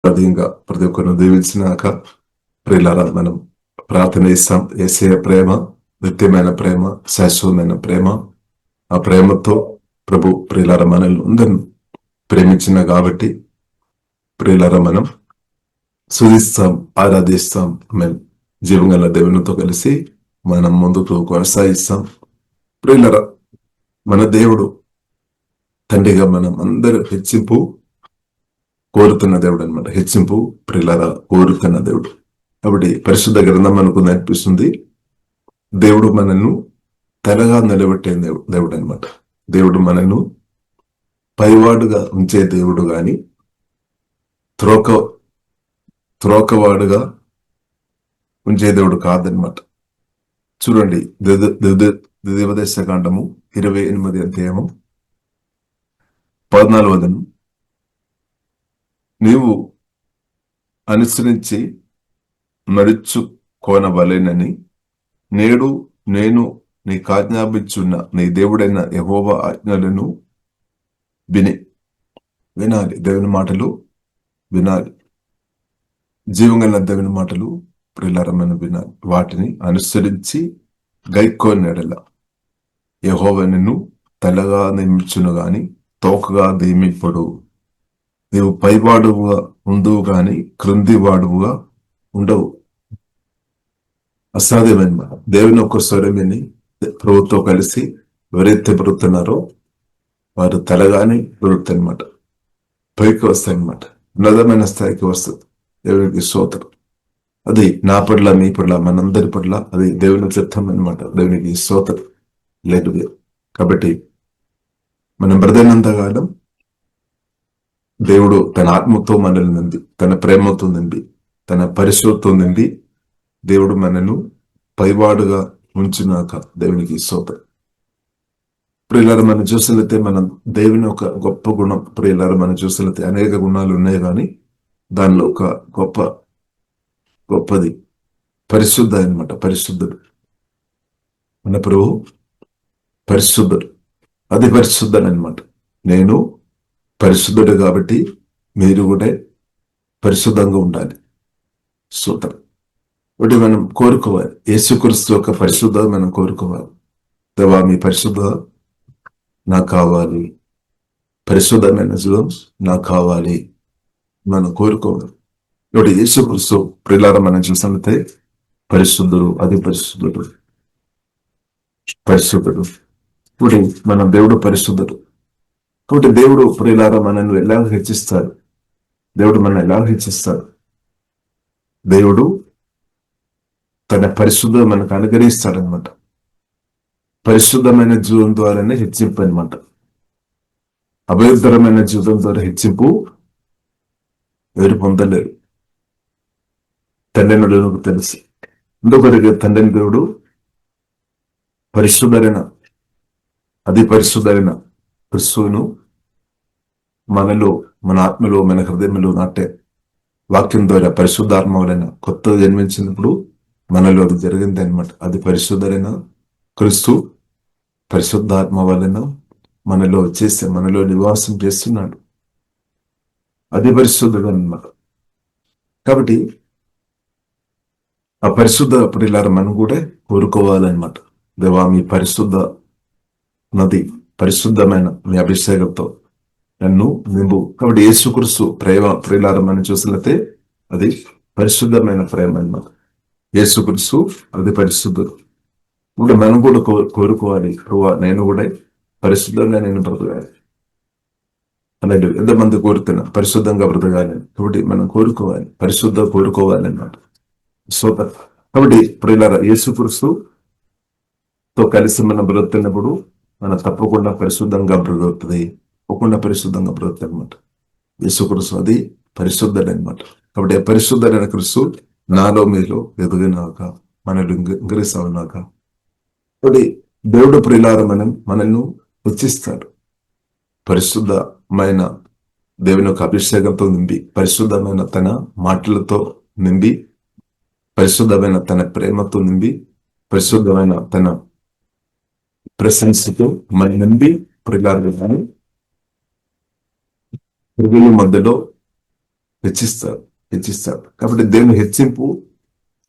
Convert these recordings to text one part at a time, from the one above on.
అధికంగా ప్రతి ఒక్కరిని దీవించినాక ప్రియులారా మనం ప్రార్థన ఇస్తాం. యేసయ్య ప్రేమ, నిత్యమైన ప్రేమ, శాశ్వతమైన ప్రేమ, ఆ ప్రేమతో ప్రభు ప్రియులారా మనల్ని అందరిని ప్రేమించిన కాబట్టి ప్రియులారా మనం స్తుతిస్తాం, ఆరాధిస్తాం. మేము జీవంగల దేవునితో కలిసి మనం ముందుకు కొనసాగిస్తాం. ప్రియులారా మన దేవుడు తండ్రిగా మనం అందరూ హెచ్చింపు కోరుతున్న దేవుడు అనమాట. హెచ్చింపు ప్రియులారా కోరుతున్న దేవుడు. కాబట్టి పరిశుద్ధ గ్రంథం మనకు నేర్పిస్తుంది దేవుడు మనల్ని తెలగా నిలబెట్టే దేవుడు అనమాట. దేవుడు మనల్ని పైవాడుగా ఉంచే దేవుడు గాని త్రోకవాడుగా ఉంచే దేవుడు కాదనమాట. చూడండి, ద్వితీయోపదేశ కాండము 28 అధ్యాయము 14వ వచనం. నీవు అనుసరించి నడుచుకోనవలెనని నేడు నేను నీకు ఆజ్ఞాపించున్న నీ దేవుడైన యెహోవా ఆజ్ఞలను వినాలి. దేవుని మాటలు వినాలి. జీవంగల దేవుని మాటలు ప్రియులారమైన వినాలి. వాటిని అనుసరించి గైకోని ఎడల యెహోవా నిన్ను తలగా నియమించును గాని తోకగా నియమింపడు. నీవు పైవాడుగా ఉండవు గాని క్రింది వాడుగా ఉండవు. అసాధ్యమైన దేవుని ఒక్క స్వరమిని ప్రభుత్వం కలిసి ఎవరైతే బ్రతుకుతున్నారో వారు తలగానే బ్రతుకుతారనమాట. పైకి వస్తాయన్నమాట. ఉన్నతమైన స్థాయికి వస్తుంది. దేవునికి స్తోత్రం. అది నా పట్ల, మీ పట్ల, మనందరి పట్ల అది దేవుని చిత్తం అనమాట. దేవునికి స్తోత్రం లేదు. కాబట్టి మనం బ్రతికినంతకాలం దేవుడు తన ఆత్మతో మనల్ని నిండి, తన ప్రేమతో నిండి, తన పరిశుద్ధతో నిండి దేవుడు మనను పైవాడుగా ఉంచినాక దేవునికి స్తోత్రం. ప్రియులారా మనం చూసినట్లయితే మనం దేవుని ఒక గొప్ప గుణం, ప్రియులారా మనం చూసినట్లయితే అనేక గుణాలు ఉన్నాయి, కానీ దానిలో ఒక గొప్పది పరిశుద్ధ అనమాట. పరిశుద్ధుడు మన ప్రభు పరిశుద్ధుడు, అది పరిశుద్ధుడు అనమాట. నేను పరిశుద్ధుడు కాబట్టి మీరు కూడా పరిశుద్ధంగా ఉండాలి. స్తోత్రం. ఒకటి మనం కోరుకోవాలి, యేసుక్రీస్తు యొక్క పరిశుద్ధత మనం కోరుకోవాలి. దేవా మీ పరిశుద్ధత నాకు కావాలి, పరిశుద్ధమైన జీవం నాకు కావాలి మనం కోరుకోవాలి. ఒకటి యేసుక్రీస్తు ప్రియులారా మనం చూసినట్లయితే పరిశుద్ధుడు, అది పరిశుద్ధుడు. ఇప్పుడు మన దేవుడు పరిశుద్ధుడు. కాబట్టి దేవుడు ప్రియులారా మనల్ని ఎలా హెచ్చిస్తాడు? దేవుడు మనల్ని ఎలా హెచ్చిస్తాడు? దేవుడు తన పరిశుద్ధత మనకు అనుగ్రహిస్తాడనమాట. పరిశుద్ధమైన జీవం ద్వారానే హెచ్చింపు అనమాట. అభయకరమైన జీవితం ద్వారా హెచ్చింపు ఎవరు పొందలేరు. తండ్రి నాకు తెలుసు. ఎందుకొరకు తండ్రిని దేవుడు పరిశుద్ధరైన, అది పరిశుద్ధరైన క్రిస్తువును మనలో, మన ఆత్మలో, మన హృదయంలో నాటే వాక్యం ద్వారా పరిశుద్ధాత్మ వలన కొత్తగా జన్మించినప్పుడు మనలో అది జరిగింది అనమాట. అది పరిశుద్ధరైన క్రీస్తు పరిశుద్ధాత్మ వలన మనలో చేస్తే, మనలో నివాసం చేస్తున్నాడు. అది పరిశుద్ధుడు అనమాట. కాబట్టి ఆ పరిశుద్ధ ప్రియులారా మనం కూడా కోరుకోవాలన్నమాట. దేవా మీ పరిశుద్ధ నది, పరిశుద్ధమైన మీ అభిషేకంతో నన్ను నింపు. కాబట్టి యేసుక్రీస్తు ప్రేమ ప్రియులారా మనం చూసినట్లయితే అది పరిశుద్ధమైన ప్రేమ అన్నమాట. యేసుక్రీస్తు అది పరిశుద్ధుడు. ఇప్పుడు మనం కూడా కోరుకోవాలి, నేను కూడా పరిశుద్ధంగా నేను బ్రతకాలి అనేది ఎంతమంది కోరుతున్నా పరిశుద్ధంగా బ్రతకాలి. కాబట్టి మనం కోరుకోవాలి, పరిశుద్ధ కోరుకోవాలి అన్నమాట. సూపర్. కాబట్టి ప్రియులారా యేసుక్రీస్తుతో కలిసి మనం బ్రతుకున్నప్పుడు మనం తప్పకుండా పరిశుద్ధంగా బ్రతుకుతుంది, తప్పకుండా పరిశుద్ధంగా బ్రతుకుతుంది అనమాట. యేసుక్రీస్తు అది పరిశుద్ధుడు అనమాట. కాబట్టి పరిశుద్ధుడైన క్రీస్తు నాలో మీలో ఎదుగునాక, మనల్ని ఇంగ్రీసావునాక కాబట్టి దేవుడు ప్రియులారా మనల్ని హెచ్చిస్తాడు. పరిశుద్ధమైన దేవుని యొక్క అభిషేకంతో నింపి, పరిశుద్ధమైన తన మాటలతో నింపి, పరిశుద్ధమైన తన ప్రేమతో నింపి, పరిశుద్ధమైన తన ప్రెసెన్స్తో మన నింపి ప్రియులారా హృదయం మధ్యలో హెచ్చిస్తాడు హెచ్చిస్తాడు. కాబట్టి దేవుని హెచ్చింపు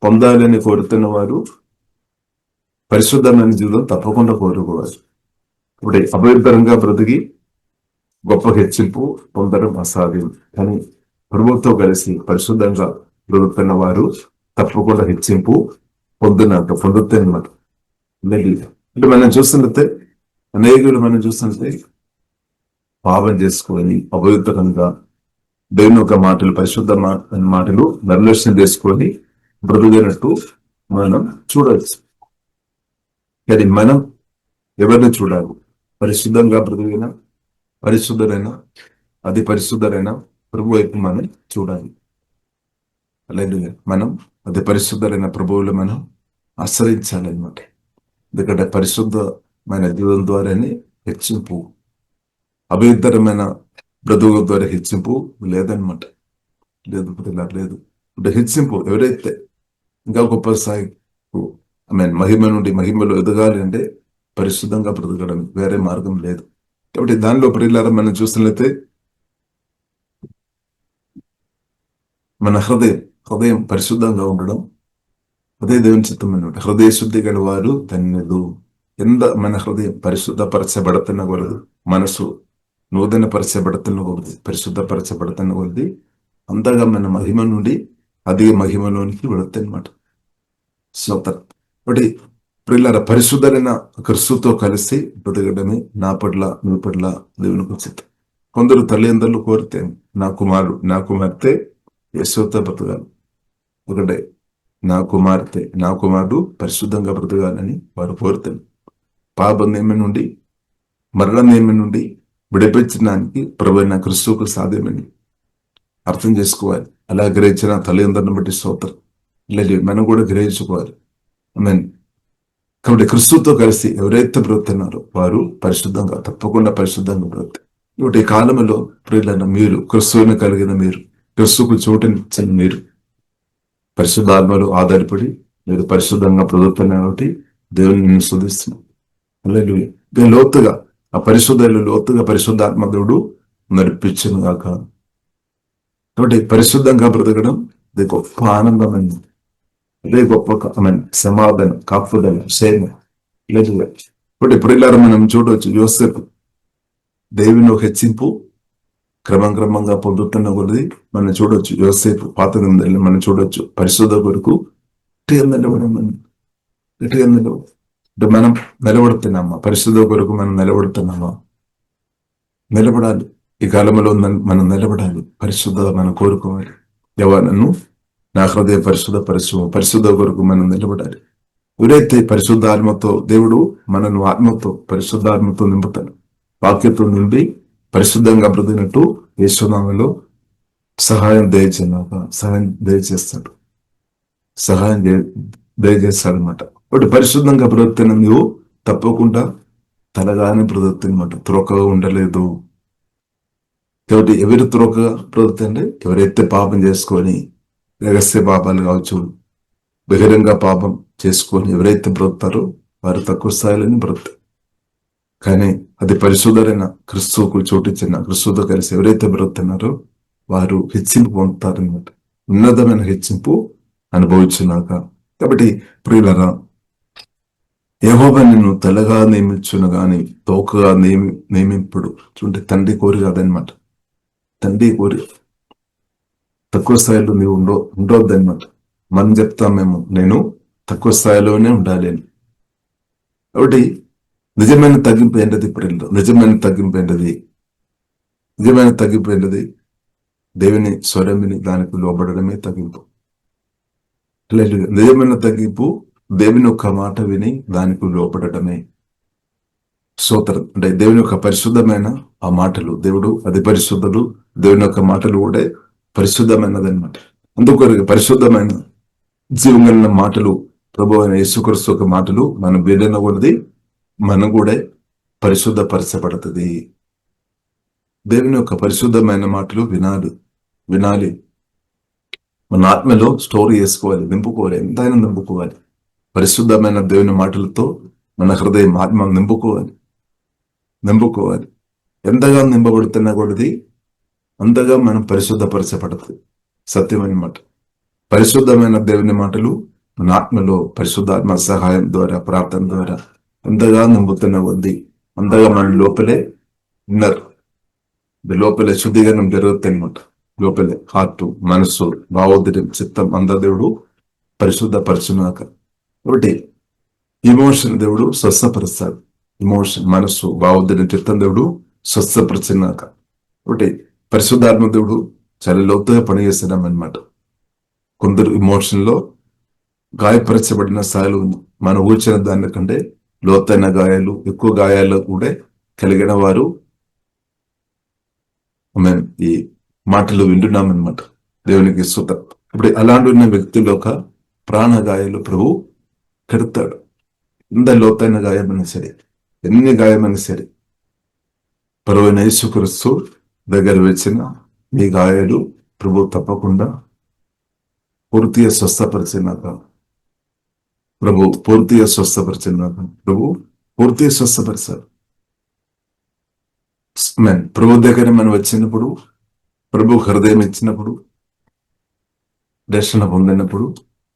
పొందాలని కోరుతున్న వారు పరిశుద్ధమైన జీవితం తప్పకుండా కోరుకోవాలి. ఇప్పుడు అపవిత్రంగా బ్రతికి గొప్ప హెచ్చింపు పొందడం అసాధ్యం. కానీ ప్రభుత్వం కలిసి పరిశుద్ధంగా బ్రతుకుతున్న వారు తప్పకుండా హెచ్చింపు పొందుతారన్నమాట. అంటే మనం చూస్తుంటే అనేకులు మనం చూస్తుంటే పాపం చేసుకొని అపవిత్రంగా దేవుని యొక్క మాటలు, పరిశుద్ధ మాటలు నిర్లక్ష్యం చేసుకొని బ్రతుకునట్టు మనం చూడవచ్చు. కానీ మనం ఎవరిని చూడాలి? పరిశుద్ధంగా బ్రతికిన పరిశుద్ధులైన అది పరిశుద్ధులైన ప్రభు వైపు మనం చూడాలి. అలాగే మనం అది పరిశుద్ధులైన ప్రభువులు మనం ఆశ్రయించాలన్నమాట. ఎందుకంటే పరిశుద్ధమైన జీవం ద్వారానే హెచ్చింపు, అభ్యంతరమైన బ్రతుకు ద్వారా హెచ్చింపు లేదనమాట. లేదు. అంటే హెచ్చింపు ఎవరైతే ఇంకా గొప్ప స్థాయి మహిమ నుండి మహిమలో ఎదగాలి అంటే పరిశుద్ధంగా బ్రతకడం, వేరే మార్గం లేదు. కాబట్టి దానిలో ప్రియులారా మనం చూసినట్లయితే మన హృదయం పరిశుద్ధంగా ఉండడం అదే దేవుని చిత్తమైన హృదయ శుద్ధి గల వారు ధన్యులు. మన హృదయం పరిశుద్ధపరచబడుతున్న కొలది, మనసు నూతన పరచబడుతున్న కొలది, పరిశుద్ధపరచబడుతున్న కొలది అంతగా మన మహిమ నుండి అధిక మహిమలోనికి వెళుతాయన్నమాట. కాబట్టి ప్రియులారా పరిశుద్ధమైన క్రీస్తుతో కలిసి బ్రతకడమే నా పట్ల మీ పట్ల దేవునికి చిత్తం. కొందరు తల్లిదండ్రులు కోరితే నా కుమార్తె యేసుతో బ్రతకాలి, ఒకటే నా కుమారుడు పరిశుద్ధంగా బ్రతకాలని వారు కోరుతారు. పాప నియమం నుండి మరణ నియమం నుండి విడిపించడానికి ప్రభువైన క్రీస్తుకు సాధ్యమని అర్థం చేసుకోవాలి. అలా గ్రహించిన తల్లిదండ్రులను బట్టి స్తోత్రం. లేదు మనం కూడా గ్రహించుకోవాలి. కాబట్టి క్రీస్తుతో కలిసి ఎవరైతే బ్రతుకుతున్నారో వారు తప్పకుండా పరిశుద్ధంగా బ్రతుకుతారు. ఇప్పుడు ఈ కాలంలో ప్రియులైన మీరు, క్రీస్తువుని కలిగిన మీరు, క్రీస్తుకు చోటునిచ్చిన మీరు పరిశుద్ధాత్మలు ఆధారపడి మీరు పరిశుద్ధంగా బ్రతుకుతున్నారు కాబట్టి దేవుని నేను స్తుతిస్తున్నాను. లోతుగా ఆ లోతుగా పరిశుద్ధాత్మ దేవుడు నడిపించను గాక. కాబట్టి పరిశుద్ధంగా బ్రతకడం అది గొప్ప ఆనందమైంది, అదే గొప్ప సమాధానం, కాపుదల, సేమ. లేదు ఇప్పుడు ప్రియులారా మనం చూడవచ్చు, యోసేపు దేవుని హెచ్చింపు క్రమంగా పొందుతున్న కొలది మనం చూడొచ్చు. యోసేపు పాత గ్రంథాలను మనం చూడొచ్చు. పరిశుద్ధ కొరకు గట్టిగా మనం నిలబడుతున్నామా? పరిశుద్ధ కొరకు మనం నిలబడుతున్నామా? నిలబడాలి. ఈ కాలంలో మనం నిలబడాలి. పరిశుద్ధ మనం కోరుకోవాలి. నన్ను నా హృదయ పరిశుద్ధ కొరకు మనం నిలబడాలి. ఎవరైతే పరిశుద్ధ ఆత్మతో దేవుడు మనను పరిశుద్ధాత్మతో నింపుతాడు, వాక్యతో నింపి పరిశుద్ధంగా బ్రతికినట్టు యేసునామములో సహాయం దయచేస్తాడు అనమాట. కాబట్టి పరిశుద్ధంగా బ్రతుకుతున్న నువ్వు తప్పకుండా తలగానే బ్రతుకుతున్నమాట, త్రోకగా ఉండలేదు. కాబట్టి ఎవరు త్రోకగా బ్రతుకుతంటే ఎవరైతే పాపం చేసుకొని రహస్య పాపాలు కావచ్చు, బహిరంగ పాపం చేసుకొని ఎవరైతే బ్రతుకుతారో వారు తక్కువ స్థాయిలోనే బ్రతుకుతారు. కానీ అది పరిశుద్ధమైన క్రీస్తుకు చోటిచ్చిన క్రీస్తుతో కలిసి ఎవరైతే బ్రతుకుతున్నారో వారు హెచ్చింపు పొందుతారనమాట, ఉన్నతమైన హెచ్చింపు అనుభవించున్నాక. కాబట్టి ప్రియులరా, యెహోవా నిన్ను తలగా నియమించును గాని తోకగా నియమింపుడు. చూడండి, తండ్రి కోరి కాదనమాట. తండ్రి కోరి తక్కువ స్థాయిలో నీవు ఉండొద్దనమాట. మనం చెప్తామేమో నేను తక్కువ స్థాయిలోనే ఉండాలి అని. కాబట్టి నిజమైన తగ్గింపు ఏంటది? నిజమైన తగ్గింపు ఏంటది? దేవుని స్వరమిని దానికి లోబడమే తగ్గింపు. నిజమైన తగ్గింపు దేవుని యొక్క మాట విని దానికి లోపడటమే. స్తోత్రం. అంటే దేవుని యొక్క పరిశుద్ధమైన ఆ మాటలు, దేవుడు అది పరిశుద్ధుడు, దేవుని యొక్క మాటలు కూడా పరిశుద్ధమైనది అనమాట. అందుకొరకు పరిశుద్ధమైన జీవం కలిగిన మాటలు, ప్రభు అయిన యేసుక్రీస్తు యొక్క మాటలు మనం వినన కొలది మనం కూడా పరిశుద్ధపరచబడుతుంది. దేవుని యొక్క పరిశుద్ధమైన మాటలు వినాలి. మన ఆత్మలో స్టోర్ చేసుకోవాలి, నింపుకోవాలి, ఎంతైనా నింపుకోవాలి. పరిశుద్ధమైన దేవుని మాటలతో మన హృదయం, ఆత్మ నింపుకోవాలి. ఎంతగా నింపబడుతున్నా కొలది అంతగా మనం పరిశుద్ధపరచబడుతుంది. సత్యం అన్నమాట. పరిశుద్ధమైన దేవుని మాటలు మన ఆత్మలో పరిశుద్ధాత్మ సహాయం ద్వారా, ప్రార్థన ద్వారా అంతగా నింపుతున్న కొద్దీ అంతగా మన లోపలే ఇన్నర్ లోపలే శుద్ధీకరణం జరుగుతుంది అనమాట. లోపలే హార్ట్, మనస్సు, భావోద్యం, చిత్తం అంత దేవుడు పరిశుద్ధపరచునాక. ఒకటి ఇమోషన్ దేవుడు స్వస్థపరుస్తాడు. ఇమోషన్, మనస్సు, భావోద్యం, చిత్తం దేవుడు స్వస్థపరిచినాక. ఒకటి పరిశుద్ధాత్మ దేవుడు చాలా లోతుగా పనిచేస్తున్నాం అనమాట. కొందరు ఇమోషన్ లో గాయపరచబడిన స్థాయిలు ఉంది. మనం ఊర్చిన దానికంటే లోతైన గాయాలు, ఎక్కువ గాయాలు కూడా కలిగిన వారు ఈ మాటలు వింటున్నామన్నమాట. దేవునికి స్తుతం. ఇప్పుడు అలాంటి ఉన్న వ్యక్తులు ఒక ప్రాణగాయాలు ప్రభు కడతాడు. ఎంత లోతైన గాయమైనా సరే, ఎన్ని గాయమైనా సరే, ప్రభువైన యేసుక్రీస్తు దగ్గర వచ్చిన మీ గాయాలు ప్రభు తప్పకుండా పూర్తిగా స్వస్థపరిచినాక, ప్రభు పూర్తిగా స్వస్థపరిచారు. ప్రభు దగ్గర మనం వచ్చినప్పుడు, ప్రభు హృదయం ఇచ్చినప్పుడు, రక్షణ పొందినప్పుడు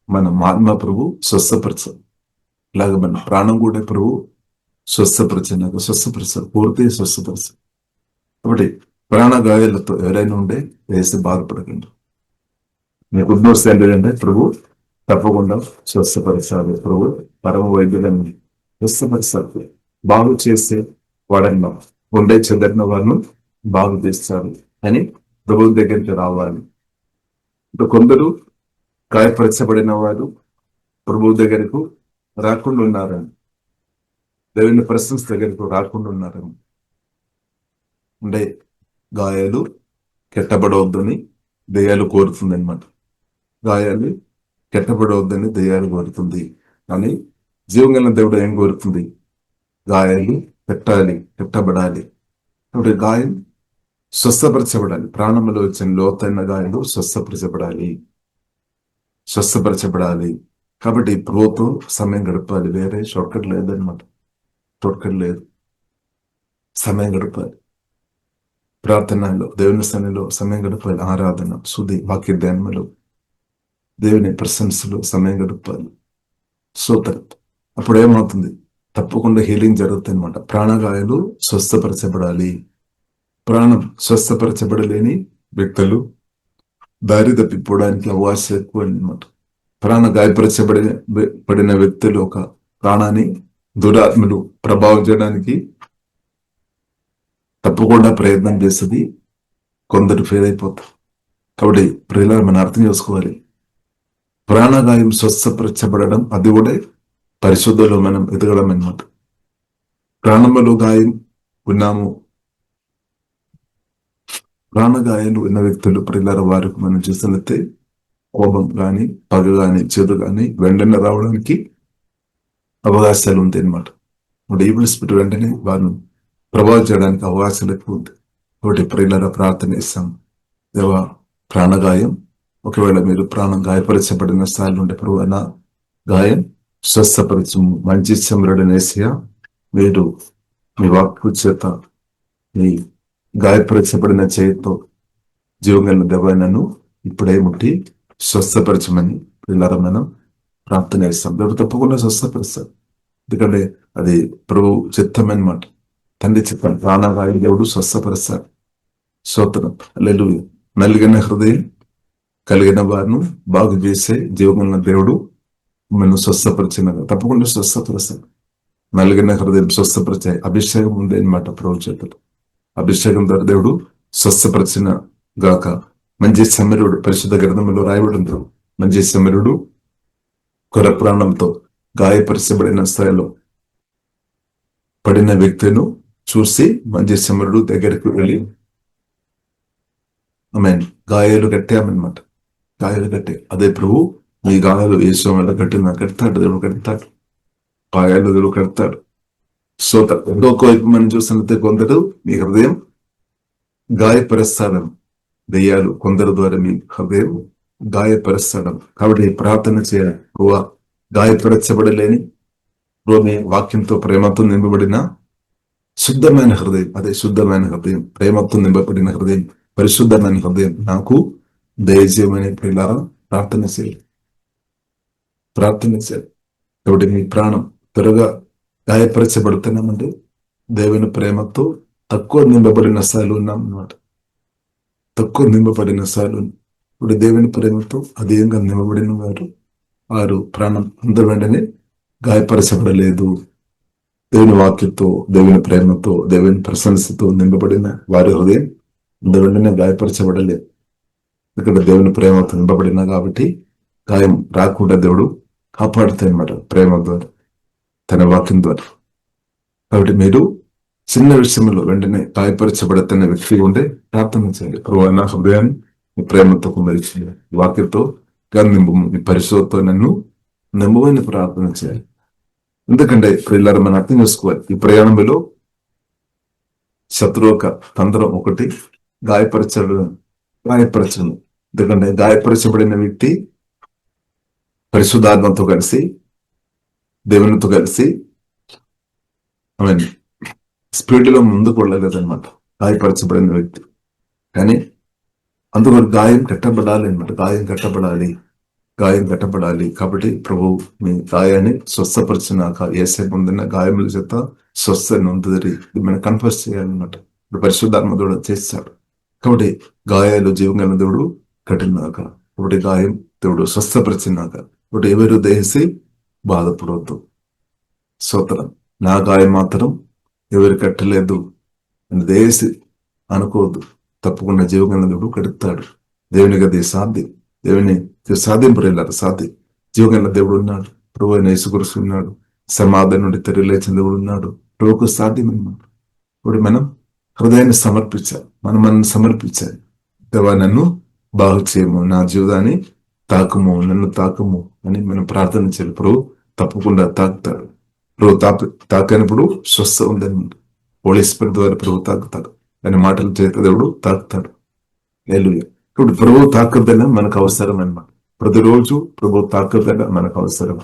మన ఆత్మ ప్రభు స్వస్థపరచాలి. ఇలాగ మన ప్రాణం కూడా ప్రభు స్వస్థపరిచారు, పూర్తిగా స్వస్థపరచారు. కాబట్టి ప్రాణ గాయాలతో ఎవరైనా ఉండే వేసి బాధపడకండి. మీకు ఉద్దేశం ఏంటంటే ప్రభు తప్పకుండా స్వస్థపరిచారు. ప్రభు పరమ వైద్యులను స్వస్థపరిచారు. బాగు చేసే వాడన్నా ఉండే చెందిన వాళ్ళను బాగు చేస్తారు అని ప్రభు దగ్గరికి రావాలి. ఇప్పుడు కొందరు గాయపరచబడిన వారు ప్రభు దగ్గరకు రాకుండా ఉన్నారని, దేవుని ప్రశంస దగ్గరకు రాకుండా ఉన్నారని, అంటే గాయాలు కెట్టబడవద్దని దెయ్యాలు కోరుతుంది అనమాట. గాయాలు కెట్టబడవద్దని దెయ్యాలు కోరుతుంది. కానీ జీవంగల దేవుడు ఏం కోరుతుంది? గాయాలు కెట్టబడాలి. కాబట్టి గాయం స్వస్థపరచబడాలి. ప్రాణంలో వచ్చిన లోతైన గాయాలు స్వస్థపరచబడాలి. కాబట్టి ప్రభుతో సమయం గడపాలి. వేరే షార్ట్కట్ లేదనమాట. లేదు. సమయం గడపాలి. ప్రార్థనలో, దేవుని సన్నిధిలో సమయం గడపాలి. ఆరాధన, శుద్ధి, వాక్య ధ్యానములు, దేవుని ప్రశంసలు సమయం గడపాలి. అప్పుడు ఏమవుతుంది? తప్పకుండా హీలింగ్ జరుగుతుంది అనమాట. ప్రాణగాయాలు స్వస్థపరచబడాలి. ప్రాణం స్వస్థపరచబడలేని వ్యక్తులు దారి తప్పిపోవడానికి అవకాశం ఎక్కువ అనమాట. ప్రాణ గాయపరచబడిన వ్యక్తులు ఒక ప్రాణాన్ని దురాత్మలు ప్రభావం చేయడానికి తప్పకుండా ప్రయత్నం చేస్తుంది. కొందరు ఫెయిల్ అయిపోతారు. కాబట్టి ప్రియులారా, మనం అర్థం చేసుకోవాలి. ప్రాణగాయం స్వస్థపరచబడడం అది కూడా పరిశుద్ధలో మనం ఎదగడం అన్నమాట. ప్రాణములో గాయం ఉన్నాము. ప్రాణగాయాలు ఉన్న వ్యక్తులు ప్రియులారా, వారికి మనం చూసినట్లయితే కోపం కానీ, పగ కానీ, చెడు కానీ వెంటనే రావడానికి అవకాశాలు ఉంటాయి అనమాట. ఈవిల్ స్పిరిట్ వెంటనే వారిని ప్రభావం చేయడానికి అవకాశాలు ఎక్కువ ఉంది. ఒకటి ప్రియులారా, ప్రార్థన చేస్తాం. దేవా, ప్రాణగాయం, ఒకవేళ మీరు ప్రాణం గాయపరచబడిన స్థాయిలో ఉండే ప్రభు నా గాయం స్వస్థపరచు, మంచి చెమరడనేసియా, మీరు మీ వాక్కు చేత, మీ గాయపరచబడిన చేతితో జీవగల దేవనను ఇప్పుడే ముట్టి స్వస్థపరచమని పిల్లల మనం ప్రార్థన చేస్తాం. దేవుడు తప్పకుండా స్వస్థపరుస్తాడు. ఎందుకంటే అది ప్రభు చిత్తం అన్నమాట. తండ్రి చిత్తం. ప్రాణగాయం దేవుడు స్వస్థపరుస్తాడు. స్తోత్రం. హల్లెలూయా. నలిగిన హృదయం కలిగిన వారిను బాగు చేసే జీవగల దేవుడు మనం స్వస్థపరిచిన తప్పకుండా స్వస్థపరుస్తాడు. నలిగిన హృదయం స్వస్థపరిచే అభిషేకం ఉంది అనమాట ప్రభు చేతులు. అభిషేకం ద్వారా దేవుడు స్వస్థపరిచిన గాక. మంచి సమరుడు పరిశుద్ధ గ్రంథంలో రాయబడింది. మంచి సమరుడు కొర ప్రాణంతో గాయపరచబడిన స్థాయిలో పడిన వ్యక్తిను చూసి మంచి సమరుడు దగ్గరికి వెళ్ళి గాయాలు కట్టామన్నమాట. గాయాలు కట్టే అదే ప్రభు మీ గాయాలు యేసు వల్ల కట్టిన కడతాడు. దేవుడు కడతాడు. గాయాలు దేవుడు కడతాడు. ఇంకొక వైపు మనం చూసినట్లయితే కొందరు మీ హృదయం గాయపరుస్తాడం, దెయ్యాలు కొందరు ద్వారా మీ హృదయం గాయపరుస్తాడం. కాబట్టి ప్రార్థన చేయాలి. గాయపరచబడలేని మీ వాక్యంతో ప్రేమతో నింపబడిన శుద్ధమైన హృదయం, అదే శుద్ధమైన హృదయం, ప్రేమతో నింపబడిన హృదయం పరిశుద్ధమైన హృదయం నాకు దయచేయమని పిల్లరా ప్రార్థన చేయాలి. ప్రార్థన చేయాలి. కాబట్టి మీ ప్రాణం త్వరగా గాయపరచబడుతున్నామంటే దేవుని ప్రేమతో తక్కువ నింపబడిన స్థాయిలో ఉన్నాం అన్నమాట. తక్కువ నింపబడిన స్థాయిలో ఇప్పుడు దేవుని ప్రేమతో అధికంగా నింపబడిన వారు ప్రాణం అంత వెంటనే గాయపరచబడలేదు. దేవుని వాక్యంతో, దేవుని ప్రేమతో, దేవుని ప్రశంసతో నింపబడిన వారి హృదయం అంత వెంటనే గాయపరచబడలేదు. ఇక్కడ దేవుని ప్రేమతో నింపబడిన కాబట్టి గాయం రాకుండా దేవుడు కాపాడుతాయి అన్నమాట ప్రేమ ద్వారా, తన వాక్యం ద్వారా. కాబట్టి మీరు చిన్న విషయంలో వెంటనే గాయపరచబడుతున్న వ్యక్తి ఉంటే ప్రార్థన చేయాలి. ప్రభువా నా హృదయాన్ని నీ ప్రేమతో కుమరించి వాక్యంతో నింపు, నీ పరిశోధతో నన్ను నింపమని ప్రార్థన చేయాలి. ఎందుకంటే పిల్లలు మనం అర్థం చేసుకోవాలి, ఈ ప్రయాణంలో శత్రు యొక్క తంత్రం ఒకటి గాయపరచడం. ఎందుకంటే గాయపరచబడిన వ్యక్తి పరిశుద్ధాత్మతో కలిసి, దేవునితో కలిసి స్పీడ్లో ముందుకు వెళ్ళలేదన్నమాట గాయపరచబడిన వ్యక్తి. కానీ అందుకు గాయం కట్టబడాలి అనమాట. గాయం కట్టబడాలి. కాబట్టి ప్రభు మీ గాయాన్ని స్వస్థపరిచినాక ఏసే పొందిన గాయముల చేత స్వస్థ నొందుదరి మనం కన్ఫర్స్ చేయాలన్నమాట. ఇప్పుడు పరిశుద్ధాత్మ దేవుడు చేస్తాడు. కాబట్టి గాయాలు జీవంగా దేవుడు కట్టినాక, కాబట్టి గాయం దేవుడు స్వస్థపరిచినాక, కాబట్టి ఎవరు దేహసి బాధపడవద్దు. స్తోత్రం. నా గాయం మాత్రం ఎవరు కట్టలేదు అని దేశి అనుకోవద్దు. తప్పకుండా జీవగల దేవుడు కడుతాడు. దేవుని గది సాధ్యం. దేవుని సాధింపలేరు సాధ్యం. జీవగల దేవుడు ఉన్నాడు. ప్రభు అయిన యేసుక్రీస్తు ఉన్నాడు. సమాధి నుండి తిరిగి లేచిన దేవుడు ఉన్నాడు. ప్రభుకు సాధ్యం అన్నమాట. ఇప్పుడు మనం హృదయాన్ని సమర్పించాలి. మనం సమర్పించాలి. దేవా నన్ను బాగు చేయము, నా జీవితాన్ని తాకుము, నన్ను తాకుము అని మనం ప్రార్థన చేయాలి. ప్రభు తప్పకుండా తాకుతాడు. ప్రభు తాకనప్పుడు స్వస్థ ఉందన్నమాట. హోలీ స్పిరిట్ ద్వారా ప్రభు తాకుతాడు. అని మాటలు చేత దేవుడు తాకుతాడు. ఇప్పుడు ప్రభు తాకుదల మనకు అవసరం అన్నమాట. ప్రతిరోజు ప్రభు తాకుదల మనకు అవసరం.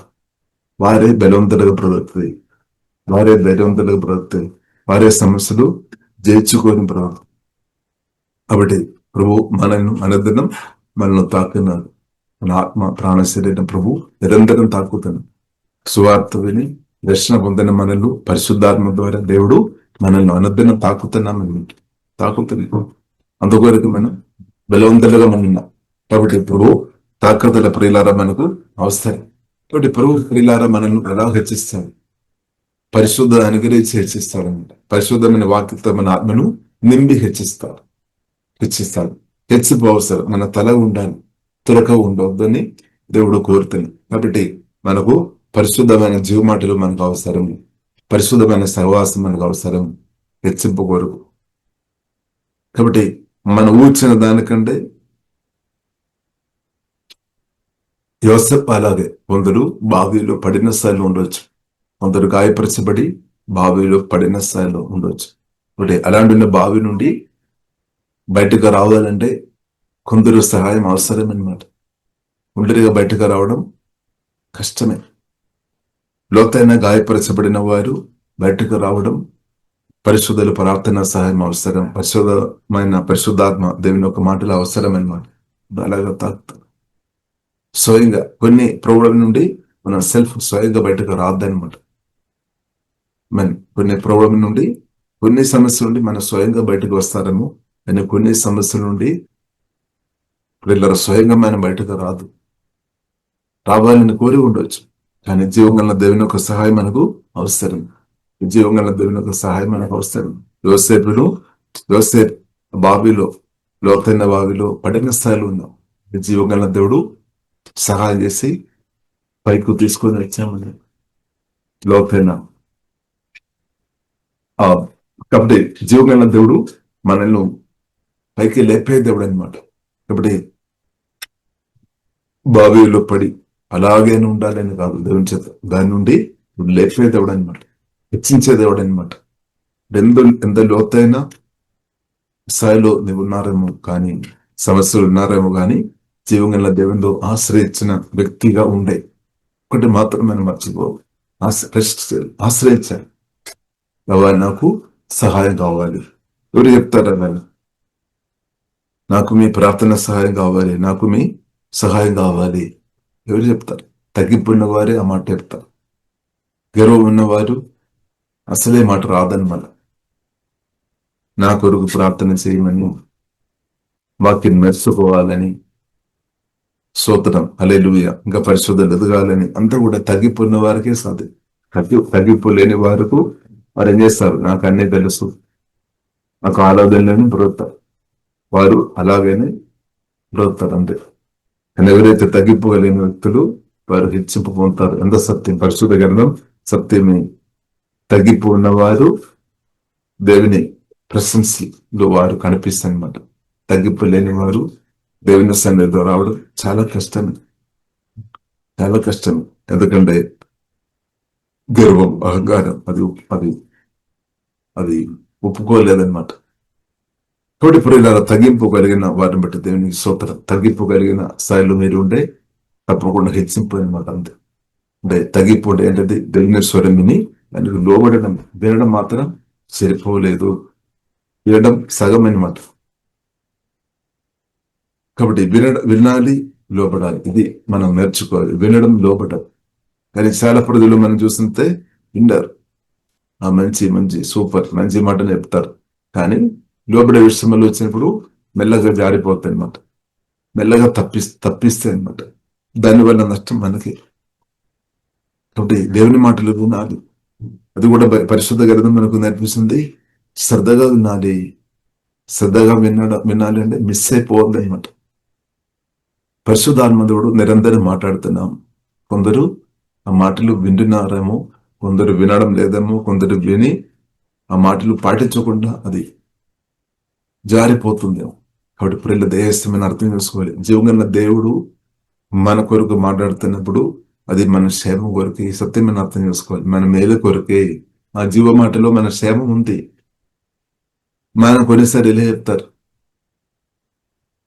వారే బలవంతులుగా బ్రతుకుతాయి. వారే సమస్యలు జయించుకొని బ్రతుకు. కాబట్టి ప్రభు మనల్ని అనదినం మనల్ని తాకున్నాడు. మన ఆత్మ ప్రాణ శరీరం ప్రభు నిరంతరం తాకుతున్నాడు. సువార్త విని రక్షణ పొందిన మనల్ని పరిశుద్ధాత్మ ద్వారా దేవుడు మనల్ని అనదినం తాకుతున్నాం. అందుకొరకు మనం బలవంతులుగా మనం. కాబట్టి ప్రభు తాకదల ప్రియులారా మనకు అవసరం. కాబట్టి ప్రభు ప్రియులారా మనల్ని ఎలా హెచ్చిస్తాడు? పరిశుద్ధ అనుగ్రహించి హెచ్చిస్తాడనమాట. పరిశుద్ధమైన వాక్యతో మన ఆత్మను నిండి హెచ్చిస్తాడు. హెచ్చిపోవసరం. మన తల ఉండాలి, తురక ఉండవద్దని దేవుడు కోరుతుంది. కాబట్టి మనకు పరిశుద్ధమైన జీవమాటలు మనకు అవసరం. పరిశుద్ధమైన సహవాసం మనకు అవసరం హెచ్చింపు కొరకు. కాబట్టి మనం ఊర్చిన దానికంటే యోసేపు అలాగే కొందరు బావిలో పడిన స్థాయిలో ఉండవచ్చు. కొందరు గాయపరచబడి బావిలో పడిన స్థాయిలో ఉండవచ్చు. ఒకటి అలాంటి బావి నుండి బయటకు రావాలంటే కొందరు సహాయం అవసరం అన్నమాట. ఒంటరిగా బయటకు రావడం కష్టమే. లోతైన గాయపరచబడిన వారు బయటకు రావడం పరిశుద్ధుల ప్రార్థన సహాయం అవసరం. పరిశుద్ధాత్మ దేవుని ఒక మాటలు అవసరం అన్నమాట. అలాగా తాకుతారు. స్వయంగా కొన్ని ప్రాబ్లం నుండి మనం స్వయంగా బయటకు రాద్దనమాట. కొన్ని ప్రాబ్లం నుండి, కొన్ని సమస్యల నుండి మనం స్వయంగా బయటకు వస్తారేమో, కానీ కొన్ని సమస్యల నుండి వీళ్ళ స్వయంగా మనం బయటకు రావాలని కోరి ఉండవచ్చు. కానీ జీవంగల దేవుని ఒక సహాయం మనకు అవసరం. జీవంగల దేవుని ఒక సహాయం మనకు అవసరం. యోసేపు బావిలో, లోతైన బావిలో పడిన స్థాయిలో ఉన్నాం. జీవంగల దేవుడు సహాయం చేసి పైకి తీసుకొని వచ్చామని లోతైన. కాబట్టి జీవగల దేవుడు మనల్ని పైకి లేపే దేవుడు అనమాట. కాబట్టి బావిలో పడి అలాగే ఉండాలని కాదు, దేవుని చేత దాని నుండి లేపే దేవుడు అనమాట, హెచ్చించే దేవుడు అనమాట. ఎంత లోతైన స్థాయిలో నువ్వు ఉన్నారేమో కానీ, సమస్యలు ఉన్నారేమో కానీ, జీవంగల దేవునిలో ఆశ్రయించిన వ్యక్తిగా ఉండే ఒకటి మాత్రం మనం మర్చిపోవాలి. ఆశ్రయించాలి. నాకు సహాయం కావాలి. ఎవరు చెప్తారా? నాకు మీ ప్రార్థన సహాయం కావాలి, నాకు మీ సహాయం కావాలి. ఎవరు చెప్తారు? తగ్గింపు ఉన్నవారే ఆ మాట చెప్తారు. గర్వం ఉన్నవారు అసలే మాట రాదని మళ్ళా నా కొరకు ప్రార్థన చేయమని, వాక్యం మెచ్చుకోవాలని, స్తోత్రం హల్లెలూయా, ఇంకా పరిశుద్ధులు ఎదగాలని అంతా కూడా తగ్గిపోయిన వారికే సాధ్యం. తగ్గింపు లేని వారికి వారు ఏం చేస్తారు? నాకు అన్నీ తెలుసు, నాకు ఆలోచనలను బ్రతుకుతారు. వారు అలాగనే బ్రతుకుతారు అంతే. కానీ ఎవరైతే తగ్గిపోగలిగిన వ్యక్తులు వారు హెచ్చింపు పొందుతారు. ఎంత సత్యం! పరిశుద్ధ గ్రంథం సత్యమే. తగ్గిపో ఉన్నవారు దేవుని ప్రశంసలో వారు కనిపిస్తారు అనమాట. తగ్గిపో లేని వారు దేవుని సన్నిధిలో రావడం చాలా కష్టం, చాలా కష్టం. ఎందుకంటే గర్వం, అహంకారం అది అది అది ఒప్పుకోలేదన్నమాట. కాబట్టి ఇప్పుడు ఇలా తగ్గింపు కలిగిన వారిని బట్టి దేవునికి స్తోత్రం. తగ్గింపు కలిగిన స్థాయిలో మీరు ఉంటే తప్పకుండా హెచ్చింపు అనమాట. అంతే. అంటే తగ్గింపు అంటే ఏంటంటే దేవుని స్వరం విని దానికి లోబడడం. వినడం మాత్రం సరిపోలేదు, వినడం సగం అనమాట. కాబట్టి వినాలి, లోబడాలి. ఇది మనం నేర్చుకోవాలి. వినడం, లోబడడం. కానీ చాలా ప్రజలు మనం చూస్తుంటే వింటారు, మంచి మంచి సూపర్ మంచి మాటలు చెప్తారు, కానీ లోబడే విషయంలో వచ్చినప్పుడు మెల్లగా జారిపోతాయి అనమాట. మెల్లగా తప్పిస్తాయి అనమాట. దానివల్ల నష్టం మనకి. కాబట్టి దేవుని మాటలు వినాలి. అది కూడా పరిశుద్ధ గ్రంథం మనకు నేర్పిస్తుంది. శ్రద్ధగా వినాలి. శ్రద్ధగా వినాలి అంటే మిస్ అయిపోవద్దు అనమాట. పరిశుద్ధాత్మదేవుడు నిరంతరం మాట్లాడుతున్నాం. కొందరు ఆ మాటలు వింటున్నారేమో, కొందరు వినడం లేదేమో, కొందరు విని ఆ మాటలు పాటించకుండా అది జారిపోతుందేమో. కాబట్టి ప్రియుల దేహస్థమైన అర్థం చేసుకోవాలి. జీవగల దేవుడు మన కొరకు మాట్లాడుతున్నప్పుడు అది మన క్షేమం కొరకే. సత్యమైన అర్థం చేసుకోవాలి. మన మేలు కొరకే. ఆ జీవ మాటలో మన క్షేమం ఉంది. మన కొన్నిసారి ఇలా చెప్తారు,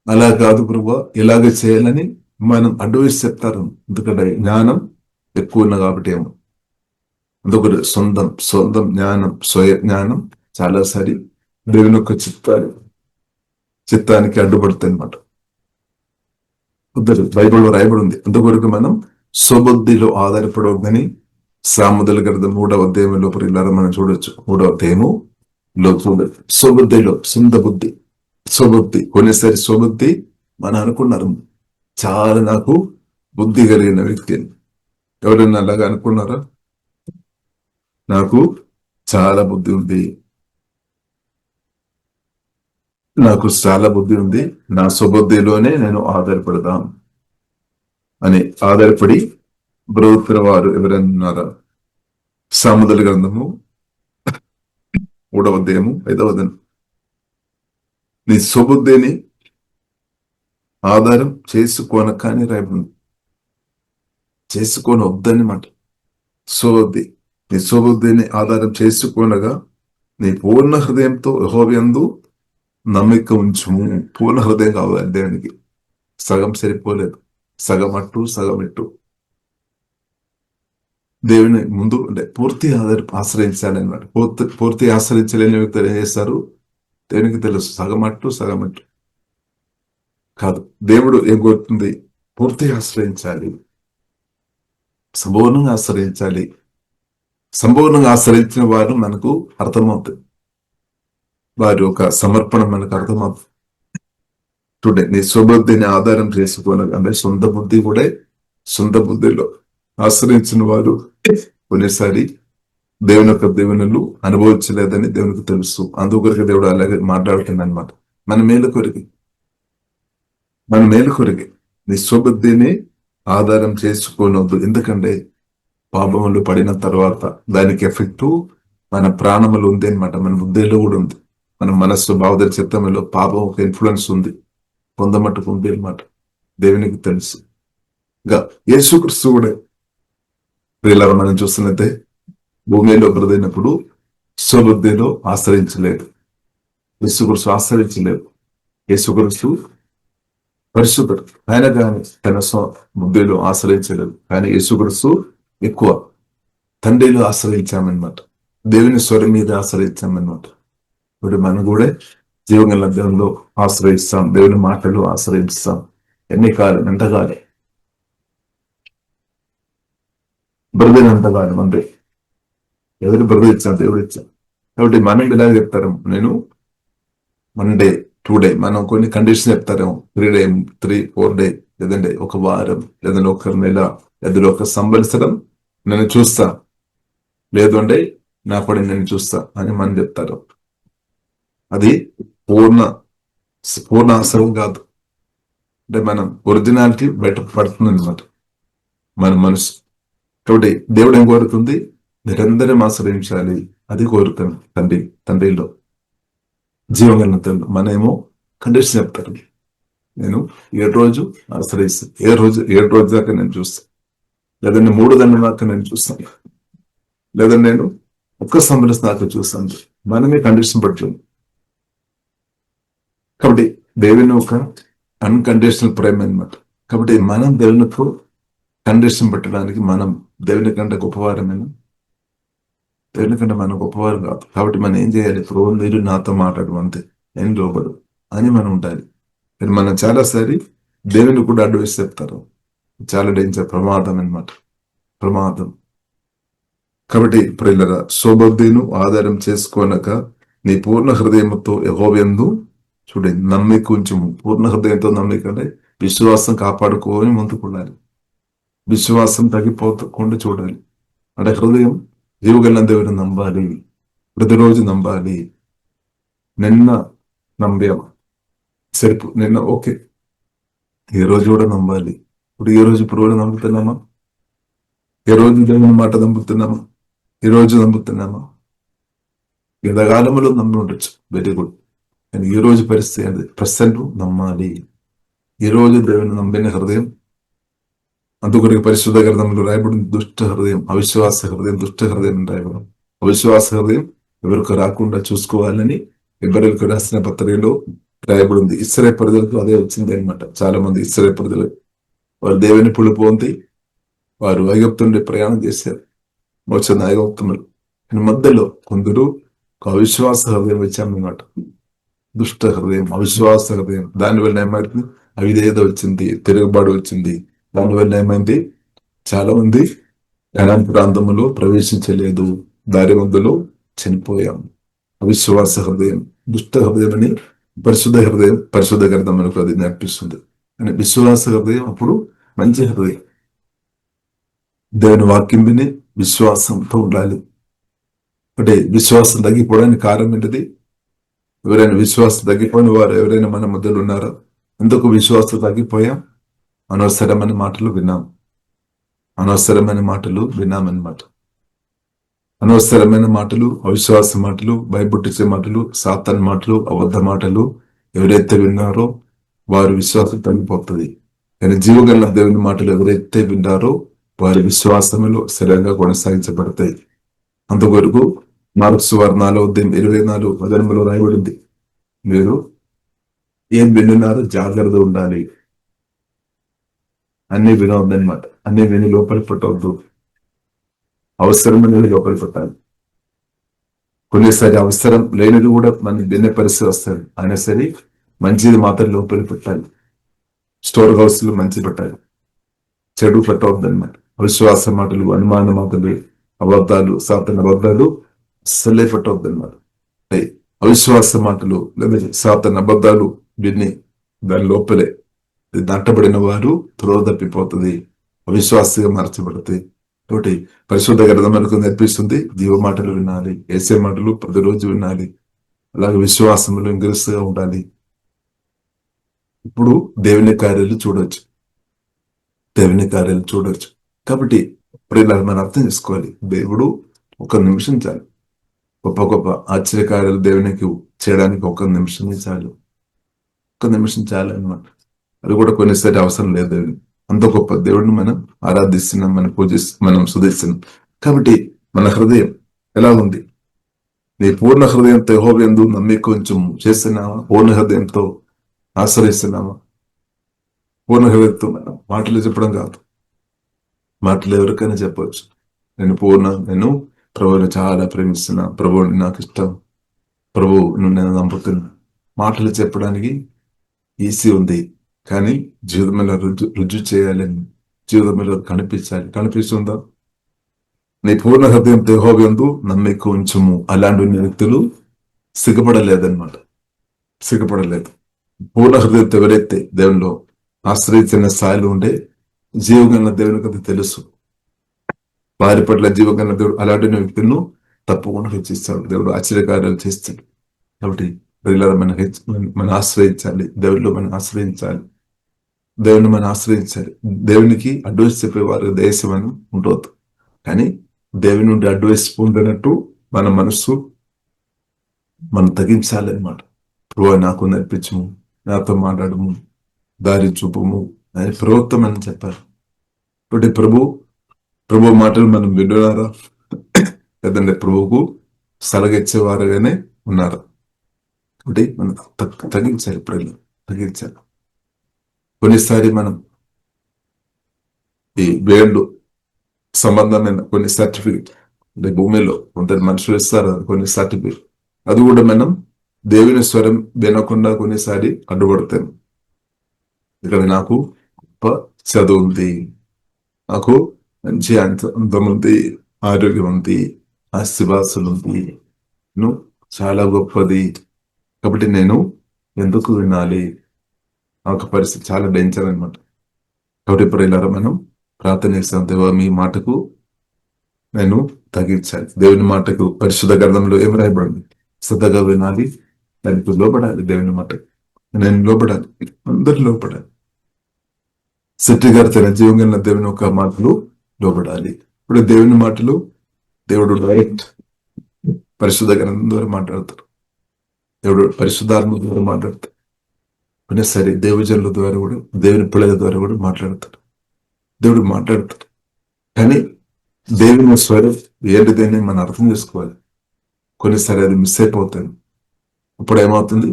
అలా కాదు ప్రభు, ఇలాగ చేయాలని మనం అడ్వైస్ చెప్తారు. ఎందుకంటే జ్ఞానం ఎక్కువ ఉన్నా కాబట్టి ఏమో. అందుకని సొంతం జ్ఞానం, స్వయ జ్ఞానం చాలాసారి దేవుని యొక్క చిత్తానికి అడ్డుపడుతుంది అనమాట. బైబిల్లో రాయబడి ఉంది. అందుకొరకు మనం స్వబుద్ధిలో ఆధారపడవద్దని సామెతల గ్రంథం 3వ అధ్యాయంలో ప్రియులారా మనం చూడొచ్చు. 3వ అధ్యాయంలో చూడొచ్చు. స్వబుద్ధిలో, సొంత బుద్ధి, స్వబుద్ధి. కొన్నిసారి స్వబుద్ధి మనం అనుకున్నారు, చాలా నాకు బుద్ధి కలిగిన వ్యక్తి. ఎవరైనా అలాగా అనుకున్నారా? నాకు చాలా బుద్ధి ఉంది, నాకు చాలా బుద్ధి ఉంది, నా స్వబుద్ధిలోనే నేను ఆధారపడదాం అని ఆధారపడి బ్రతుకుతున్న వారు ఎవరన్నారా? సామెతల గ్రంథము 3వ అధ్యాయము 5వ వచనం. నీ స్వబుద్ధిని ఆధారం చేసుకోనకని రాయబడింది. చేసుకొని వద్దని మాట. స్వబుద్ధి, నీ స్వబుద్ధిని ఆధారం చేసుకోనగా నీ పూర్ణ హృదయంతో యెహోవా యందు నమ్మిక ఉంచుము. పూర్ణ హృదయం కావాలి దేవునికి. సగం సరిపోలేదు, సగం అట్టు సగం ఇట్టు. దేవుని ముందు అంటే పూర్తి ఆశ్రయించాలన్నమాట. పూర్తి ఆశ్రయించలేని వ్యక్తులు ఏం చేస్తారు? దేవునికి తెలుసు, సగం అట్టు సగం ఇట్టు కాదు. దేవుడు ఏం కోరుతుంది? పూర్తిగా ఆశ్రయించాలి, సంపూర్ణంగా ఆశ్రయించాలి. సంపూర్ణంగా ఆశ్రయించిన వారు మనకు అర్థమవుతుంది. వారి యొక్క సమర్పణ మనకు అర్థమవుతుంది. చూడండి, నీ స్వబుద్ధిని ఆధారం చేసుకోవాలి అంటే సొంత బుద్ధి కూడా, సొంత బుద్ధిలో ఆశ్రయించిన వారు కొన్నిసారి దేవుని యొక్క దీవెనలు అనుభవించలేదని దేవునికి తెలుసు. అందుకొరకు దేవుడు అలాగే మాట్లాడుతుంది అనమాట. మన మేలు కొరికి, మన మేలు కొరికి నీ స్వబుద్ధిని ఆధారం చేసుకోనవద్దు. ఎందుకంటే పాపములు పడిన తర్వాత దానికి ఎఫెక్ట్ మన ప్రాణములు ఉంది అనమాట. మన బుద్ధిలో కూడా ఉంది. మన మనస్సు, భావోదయ చిత్తంలో పాపం ఒక ఇన్ఫ్లుయెన్స్ ఉంది, పొందమట్టుకు ఉంది అనమాట. దేవునికి తెలుసు. ఇంకా యేసుక్రీస్తు కూడా ప్రియులారా మనం చూస్తున్నట్టే భూమిలో బ్రతికినప్పుడు స్వబుద్ధిలో ఆశ్రయించలేదు. యేసుక్రీస్తు ఆశ్రయించలేదు. యేసుక్రీస్తు పరిశుద్ధుడు, ఆయన కానీ తన బుద్ధిలో ఆశ్రయించలేదు. కానీ యేసుక్రీస్తు ఎక్కువ తండ్రిలో ఆశ్రయించామన్నమాట. దేవుని స్వరం మీద ఆశ్రయించామన్నమాట. ఇప్పుడు మనం కూడా జీవగల దేవుల్లో ఆశ్రయిస్తాం, దేవుని మాటలు ఆశ్రయిస్తాం. ఎన్ని కాలం, ఎంతకాలం, బ్రదర్ ఎంతకాలం అంటే ఎవరు బ్రదర్ ఇచ్చాం, దేవుడు ఇచ్చాం. కాబట్టి మనం ఇలా చెప్తారు, నేను 1 డే 2 డే, మనం కొన్ని కండిషన్ చెప్తారేమో, 3 డే 3-4 డే, లేదంటే ఒక వారం, లేదంటే ఒక నెల, లేదంటే ఒక సంవత్సరం నేను చూస్తా, లేదు అంటే నా పడి నేను చూస్తా అని మనం చెప్తారు. అది పూర్ణ పూర్ణ అవసరం కాదు. అంటే మనం ఒరిజినాలిటీ బయట పడుతుంది అనమాట మన మనసు. కాబట్టి దేవుడు ఏం కోరుతుంది? నిరంతరం ఆశ్రయించాలి. అది కోరుతాను తండ్రిలో జీవగల తండ్రి. మనమేమో కండిషన్ చెప్తారు, నేను 7 రోజు ఆశ్రయిస్తాను, 7 రోజు దాకా నేను చూస్తాను, లేదంటే 3 దండం దాకా నేను చూస్తాను, లేదంటే నేను ఒక్క సంవత్సరం దాకా చూస్తాను. మనమే కండిషన్ పడుతుంది. కాబట్టి దేవుని ఒక అన్కండిషనల్ ప్రేమ అనమాట. కాబట్టి మనం దేవునికు కండిషన్ పెట్టడానికి మనం దేవుని కంటే గొప్పవారమేనా? దేవుని కంటే మనం గొప్పవారు కాదు. కాబట్టి మనం ఏం చేయాలి? ప్రభు మీరు నాతో మాట్లాడు, అంతే, నేను లోబడు అని మనం ఉండాలి. మనం చాలాసారి దేవుని కూడా అడ్వైస్ చెప్తారు, చాలా డేంజర్, ప్రమాదం అనమాట, ప్రమాదం. కాబట్టి ప్రియులరా, సోబుద్ధిను ఆధారం చేసుకోనక నీ పూర్ణ హృదయంతో యెహోవాయందు చూడండి నమ్మిక ఉంచుము. పూర్ణ హృదయంతో నమ్మికంటే విశ్వాసం కాపాడుకోని ముందుకున్నాలి. విశ్వాసం తగ్గిపోకుండా చూడాలి. అంటే హృదయం జీవగల దేవుని నమ్మాలి, ప్రతిరోజు నమ్మాలి. నిన్న నమ్మాం సరిపో, నిన్న ఓకే, ఈ రోజు కూడా నమ్మాలి. ఇప్పుడు ఇప్పుడు కూడా నమ్ముతున్నామా? ఏ రోజు దేవుని మాట నమ్ముతున్నామా? ఈ రోజు నమ్ముతున్నామా? యుద్ధకాలంలో నమ్మి ఉండొచ్చు, వెరీ గుడ్. కానీ ఈ రోజు పరిస్థితి అది, ప్రజెంట్ నమ్మాలి. ఈ రోజు దేవుని నమ్మిన హృదయం, అందుకొరకు పరిశుద్ధ గ్రంథంలో రాయబడింది, దుష్ట హృదయం, అవిశ్వాస హృదయం, దుష్ట హృదయం రాయబడి, అవిశ్వాస హృదయం ఎవరికి రాకుండా చూసుకోవాలని హెబ్రీయులకు రాసిన పత్రికలో రాయబడింది. ఇశ్రాయేలు ప్రజలకు అదే వచ్చింది అనమాట. చాలా మంది ఇశ్రాయేలు ప్రజలు వారు దేవుని పొంది వారు ఐగుప్తు నుండి ప్రయాణం చేశారు, వచ్చిన ఐగుప్తున్నారు. మధ్యలో కొందరు అవిశ్వాస హృదయం వచ్చామన్నమాట. దుష్ట హృదయం, అవిశ్వాస హృదయం, దానివల్ల ఏమైంది? అవిధేయత వచ్చింది, తిరుగుబాటు వచ్చింది. దానివల్ల ఏమైంది? చాలా మంది కనాన్ ప్రాంతంలో ప్రవేశించలేదు, దారి మధ్యలో చనిపోయాం. అవిశ్వాస హృదయం, దుష్ట హృదయం అని పరిశుద్ధ గ్రంథం మనకు అది నేర్పిస్తుంది. అని విశ్వాస హృదయం అప్పుడు మంచి హృదయం. దేవుని వాక్యం విని విశ్వాసంతో ఉండాలి. అంటే విశ్వాసం తగ్గిపోవడానికి కారణం ఏంటిది? ఎవరైనా విశ్వాసం తగ్గిపోయిన వారు ఎవరైనా మన మధ్యలో ఉన్నారా? ఎందుకు విశ్వాసం తగ్గిపోయాం? అనవసరమైన మాటలు విన్నాం, అనవసరమైన మాటలు విన్నామన్నమాట. అనవసరమైన మాటలు, అవిశ్వాస మాటలు, భయపుట్టించే మాటలు, సాతాన్ మాటలు, అబద్ధ మాటలు ఎవరైతే విన్నారో వారి విశ్వాసం తగ్గిపోతుంది. కానీ జీవగల దేవుని మాటలు ఎవరైతే విన్నారో వారి విశ్వాసములు స్థిరంగా కొనసాగించబడతాయి. అందువరకు మార్కు సువార్త 4:24 రాయబడింది, మీరు ఏం విన్నారు జాగ్రత్త ఉండాలి. అన్ని వినవద్దనమాట. అన్ని విని లోపలి పెట్టవద్దు, అవసరమైనది లోపలి పెట్టాలి. కొన్నిసారి అవసరం లేనిది కూడా మన వినే పరిస్థితి వస్తుంది, అయినా సరే మంచిది మాత్రం లోపలి పెట్టాలి. స్టోర్ హౌస్ లో మంచి పెట్టాలి, చెడు పెట్టవద్దనమాట. అవిశ్వాస మాటలు, అనుమాన మాటలు, అబద్ధాలు, సాతాను అబద్ధాలు అస్సలే పెట్టవద్దనమాట. అవిశ్వాస మాటలు లేదా సాతాను అబద్ధాలు విని దాని లోపలే దాటబడిన వారు త్రోవ తప్పిపోతుంది, అవిశ్వాసగా మార్చబడుతుంది. కాబట్టి పరిశుద్ధ గ్రంథం మనకు నేర్పిస్తుంది, జీవ మాటలు వినాలి, ఏసే మాటలు ప్రతిరోజు వినాలి, అలాగే విశ్వాసంలో ఇంగ్రీస్గా ఉండాలి. ఇప్పుడు దేవుని కార్యాలు చూడొచ్చు, దేవుని కార్యాలు చూడొచ్చు. కాబట్టి ఇప్పుడు ఇలా మనం అర్థం చేసుకోవాలి, దేవుడు ఒక నిమిషం చాలు, గొప్ప గొప్ప ఆశ్చర్యకార్యాలు దేవునికి చేయడానికి ఒక నిమిషమే చాలు, ఒక నిమిషం చాలు అన్నమాట. అది కూడా కొన్నిసారి అవసరం లేదు. అంత గొప్ప దేవుడిని మనం ఆరాధిస్తున్నాం, మనం మనం సుధిస్తున్నాం. కాబట్టి మన హృదయం ఎలా ఉంది? నీ పూర్ణ హృదయంతో యెహోవాయందు నమ్మిక కొంచెం చేస్తున్నావా? పూర్ణ హృదయంతో ఆశ్రయిస్తున్నావా? పూర్ణ హృదయంతో మనం మాటలు చెప్పడం కాదు, మాటలు ఎవరికైనా చెప్పవచ్చు, నేను ప్రభువుని చాలా ప్రేమిస్తున్నా, ప్రభువుని నాకు ఇష్టం, ప్రభువును నేను నమ్ముతున్నా, మాటలు చెప్పడానికి ఈజీ ఉంది, కానీ జీవితంలో రుజువు చేయాలని, జీవితంలో కనిపించాలి. కనిపిస్తుందా? నీ పూర్ణ హృదయంతో యెహోవా యందు నమ్మిక ఉంచుము. అలాంటి వ్యక్తులు సిగ్గుపడలేదన్నమాట. సిగ్గుపడలేదు. పూర్ణ హృదయంతో ఎవరైతే దేవునిలో ఆశ్రయించిన స్థాయిలో ఉంటే జీవగల దేవునికి అది తెలుసు. వారి పట్ల జీవగల దేవుడు అలాంటి వ్యక్తులను తప్పకుండా హెచ్చిస్తాడు. దేవుడు ఆశ్చర్యకార్యాలు చేస్తాడు. కాబట్టి ప్రియులారా, మనం ఆశ్రయించాలి. దేవుడిలో మనం ఆశ్రయించాలి. దేవుని మనం ఆశ్రయించాలి. దేవునికి అడ్వైస్ చెప్పేవారు దేశం అని ఉండవద్దు, కానీ దేవుని నుండి అడ్వైస్ పొందినట్టు మన మనస్సు మనం తగ్గించాలి అనమాట. ప్రభు నాకు నేర్పించము, నాతో మాట్లాడము, దారి చూపము అని ప్రవక్తం అని చెప్పారు. కాబట్టి ప్రభు మాటలు మనం వింటున్నారా? లేదంటే ప్రభువుకు సలగిచ్చేవారుగానే ఉన్నారు. కాబట్టి మనం తగ్గించాలి. ప్రజలు తగ్గించాలి. కొన్నిసారి మనం ఈ వేళ్ళు సంబంధమైన కొన్ని సర్టిఫికెట్ అంటే భూమిలో కొందరు మనుషులు ఇస్తారు కొన్ని సర్టిఫికెట్, అది కూడా మనం దేవుని స్వరం వినకుండా కొన్నిసారి అడ్డుపడతాం. ఇక్కడ నాకు గొప్ప చదువు ఉంది, నాకు మంచి అందం ఉంది, ఆరోగ్యం ఉంది, ఆస్తిపాస్తులు ఉంది, చాలా గొప్పది, కాబట్టి నేను ఎందుకు వినాలి? ఒక పరిస్థితి చాలా డేంజర్ అనమాట. కాబట్టి ఇప్పుడు ఇలా మనం ప్రార్థన చేస్తాం. దేవా, మీ మాటకు నేను తగ్గించాలి. దేవుని మాటకు పరిశుద్ధ గ్రంథంలో ఏం రాయబడింది? శ్రద్ధగా వినాలి, దానికి లోపడాలి. దేవుని మాటకు నేను లోపడాలి, అందరూ లోపడాలి. శెట్టి గారు తన జీవంగా దేవుని ఒక మాటలు లోపడాలి. ఇప్పుడు దేవుని మాటలు దేవుడు డైరెక్ట్ పరిశుద్ధ గ్రంథం ద్వారా మాట్లాడతారు. దేవుడు పరిశుద్ధాత్మ ద్వారా మాట్లాడతారు. సరే, దేవజనుల ద్వారా కూడా, దేవుని పిల్లల ద్వారా కూడా మాట్లాడతాడు. దేవుడు మాట్లాడతాడు, కానీ దేవుని స్వరం ఏంటిదని మనం అర్థం చేసుకోవాలి. కొన్నిసారి అది మిస్ అయిపోతాను. ఇప్పుడు ఏమవుతుంది?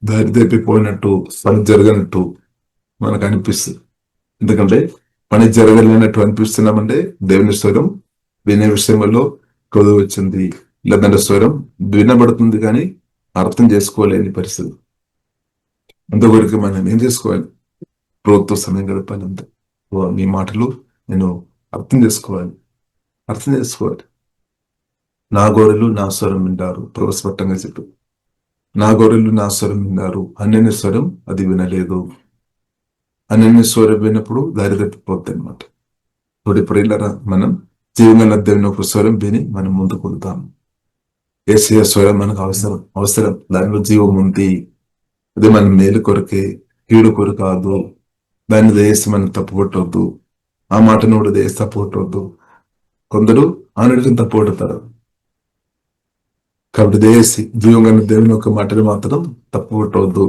దారి తప్పిపోయినట్టు, పని జరగనట్టు మనకు అనిపిస్తుంది. ఎందుకంటే పని జరగలేనట్టు అనిపిస్తున్నామంటే దేవుని స్వరం వినే విషయంలో కొదువు వచ్చింది, లేదంటే స్వరం వినబడుతుంది కానీ అర్థం చేసుకోలేని పరిస్థితి. అంతవరకు మనం ఏం చేసుకోవాలి? ప్రభుత్వ సమయం గడపాలి. అంతే. మీ మాటలు నేను అర్థం చేసుకోవాలి. నా గొర్రెలు నా స్వరం వింటారు. ప్రవస్పష్టంగా చెప్పు, నా గొర్రెలు నా స్వరం విన్నారు. అన్యని స్వరం అది వినలేదు. అన్యని స్వరం విన్నప్పుడు దారి తప్పిపోద్ది అనమాట. ఇప్పుడు ఇలా మనం జీవంగా దేవుని ఒక స్వరం విని మనం ముందుకు వెళ్తాం. యేసయ్య స్వరం మనకు అవసరం. దానిలో జీవం ఉంది. అది మన మేలు కొరకే, కీడు కొరకు కాదు. దాన్ని దయచేసి మనం తప్పుకొట్టవద్దు. ఆ మాటను కూడా దయచేసి తప్పుకొట్టవద్దు. కొందరు ఆనడిని తప్పుకొడతారు. కాబట్టి దయచేసి జీవంగా దేవుని ఒక మాటను మాత్రం తప్పుకొట్టవద్దు.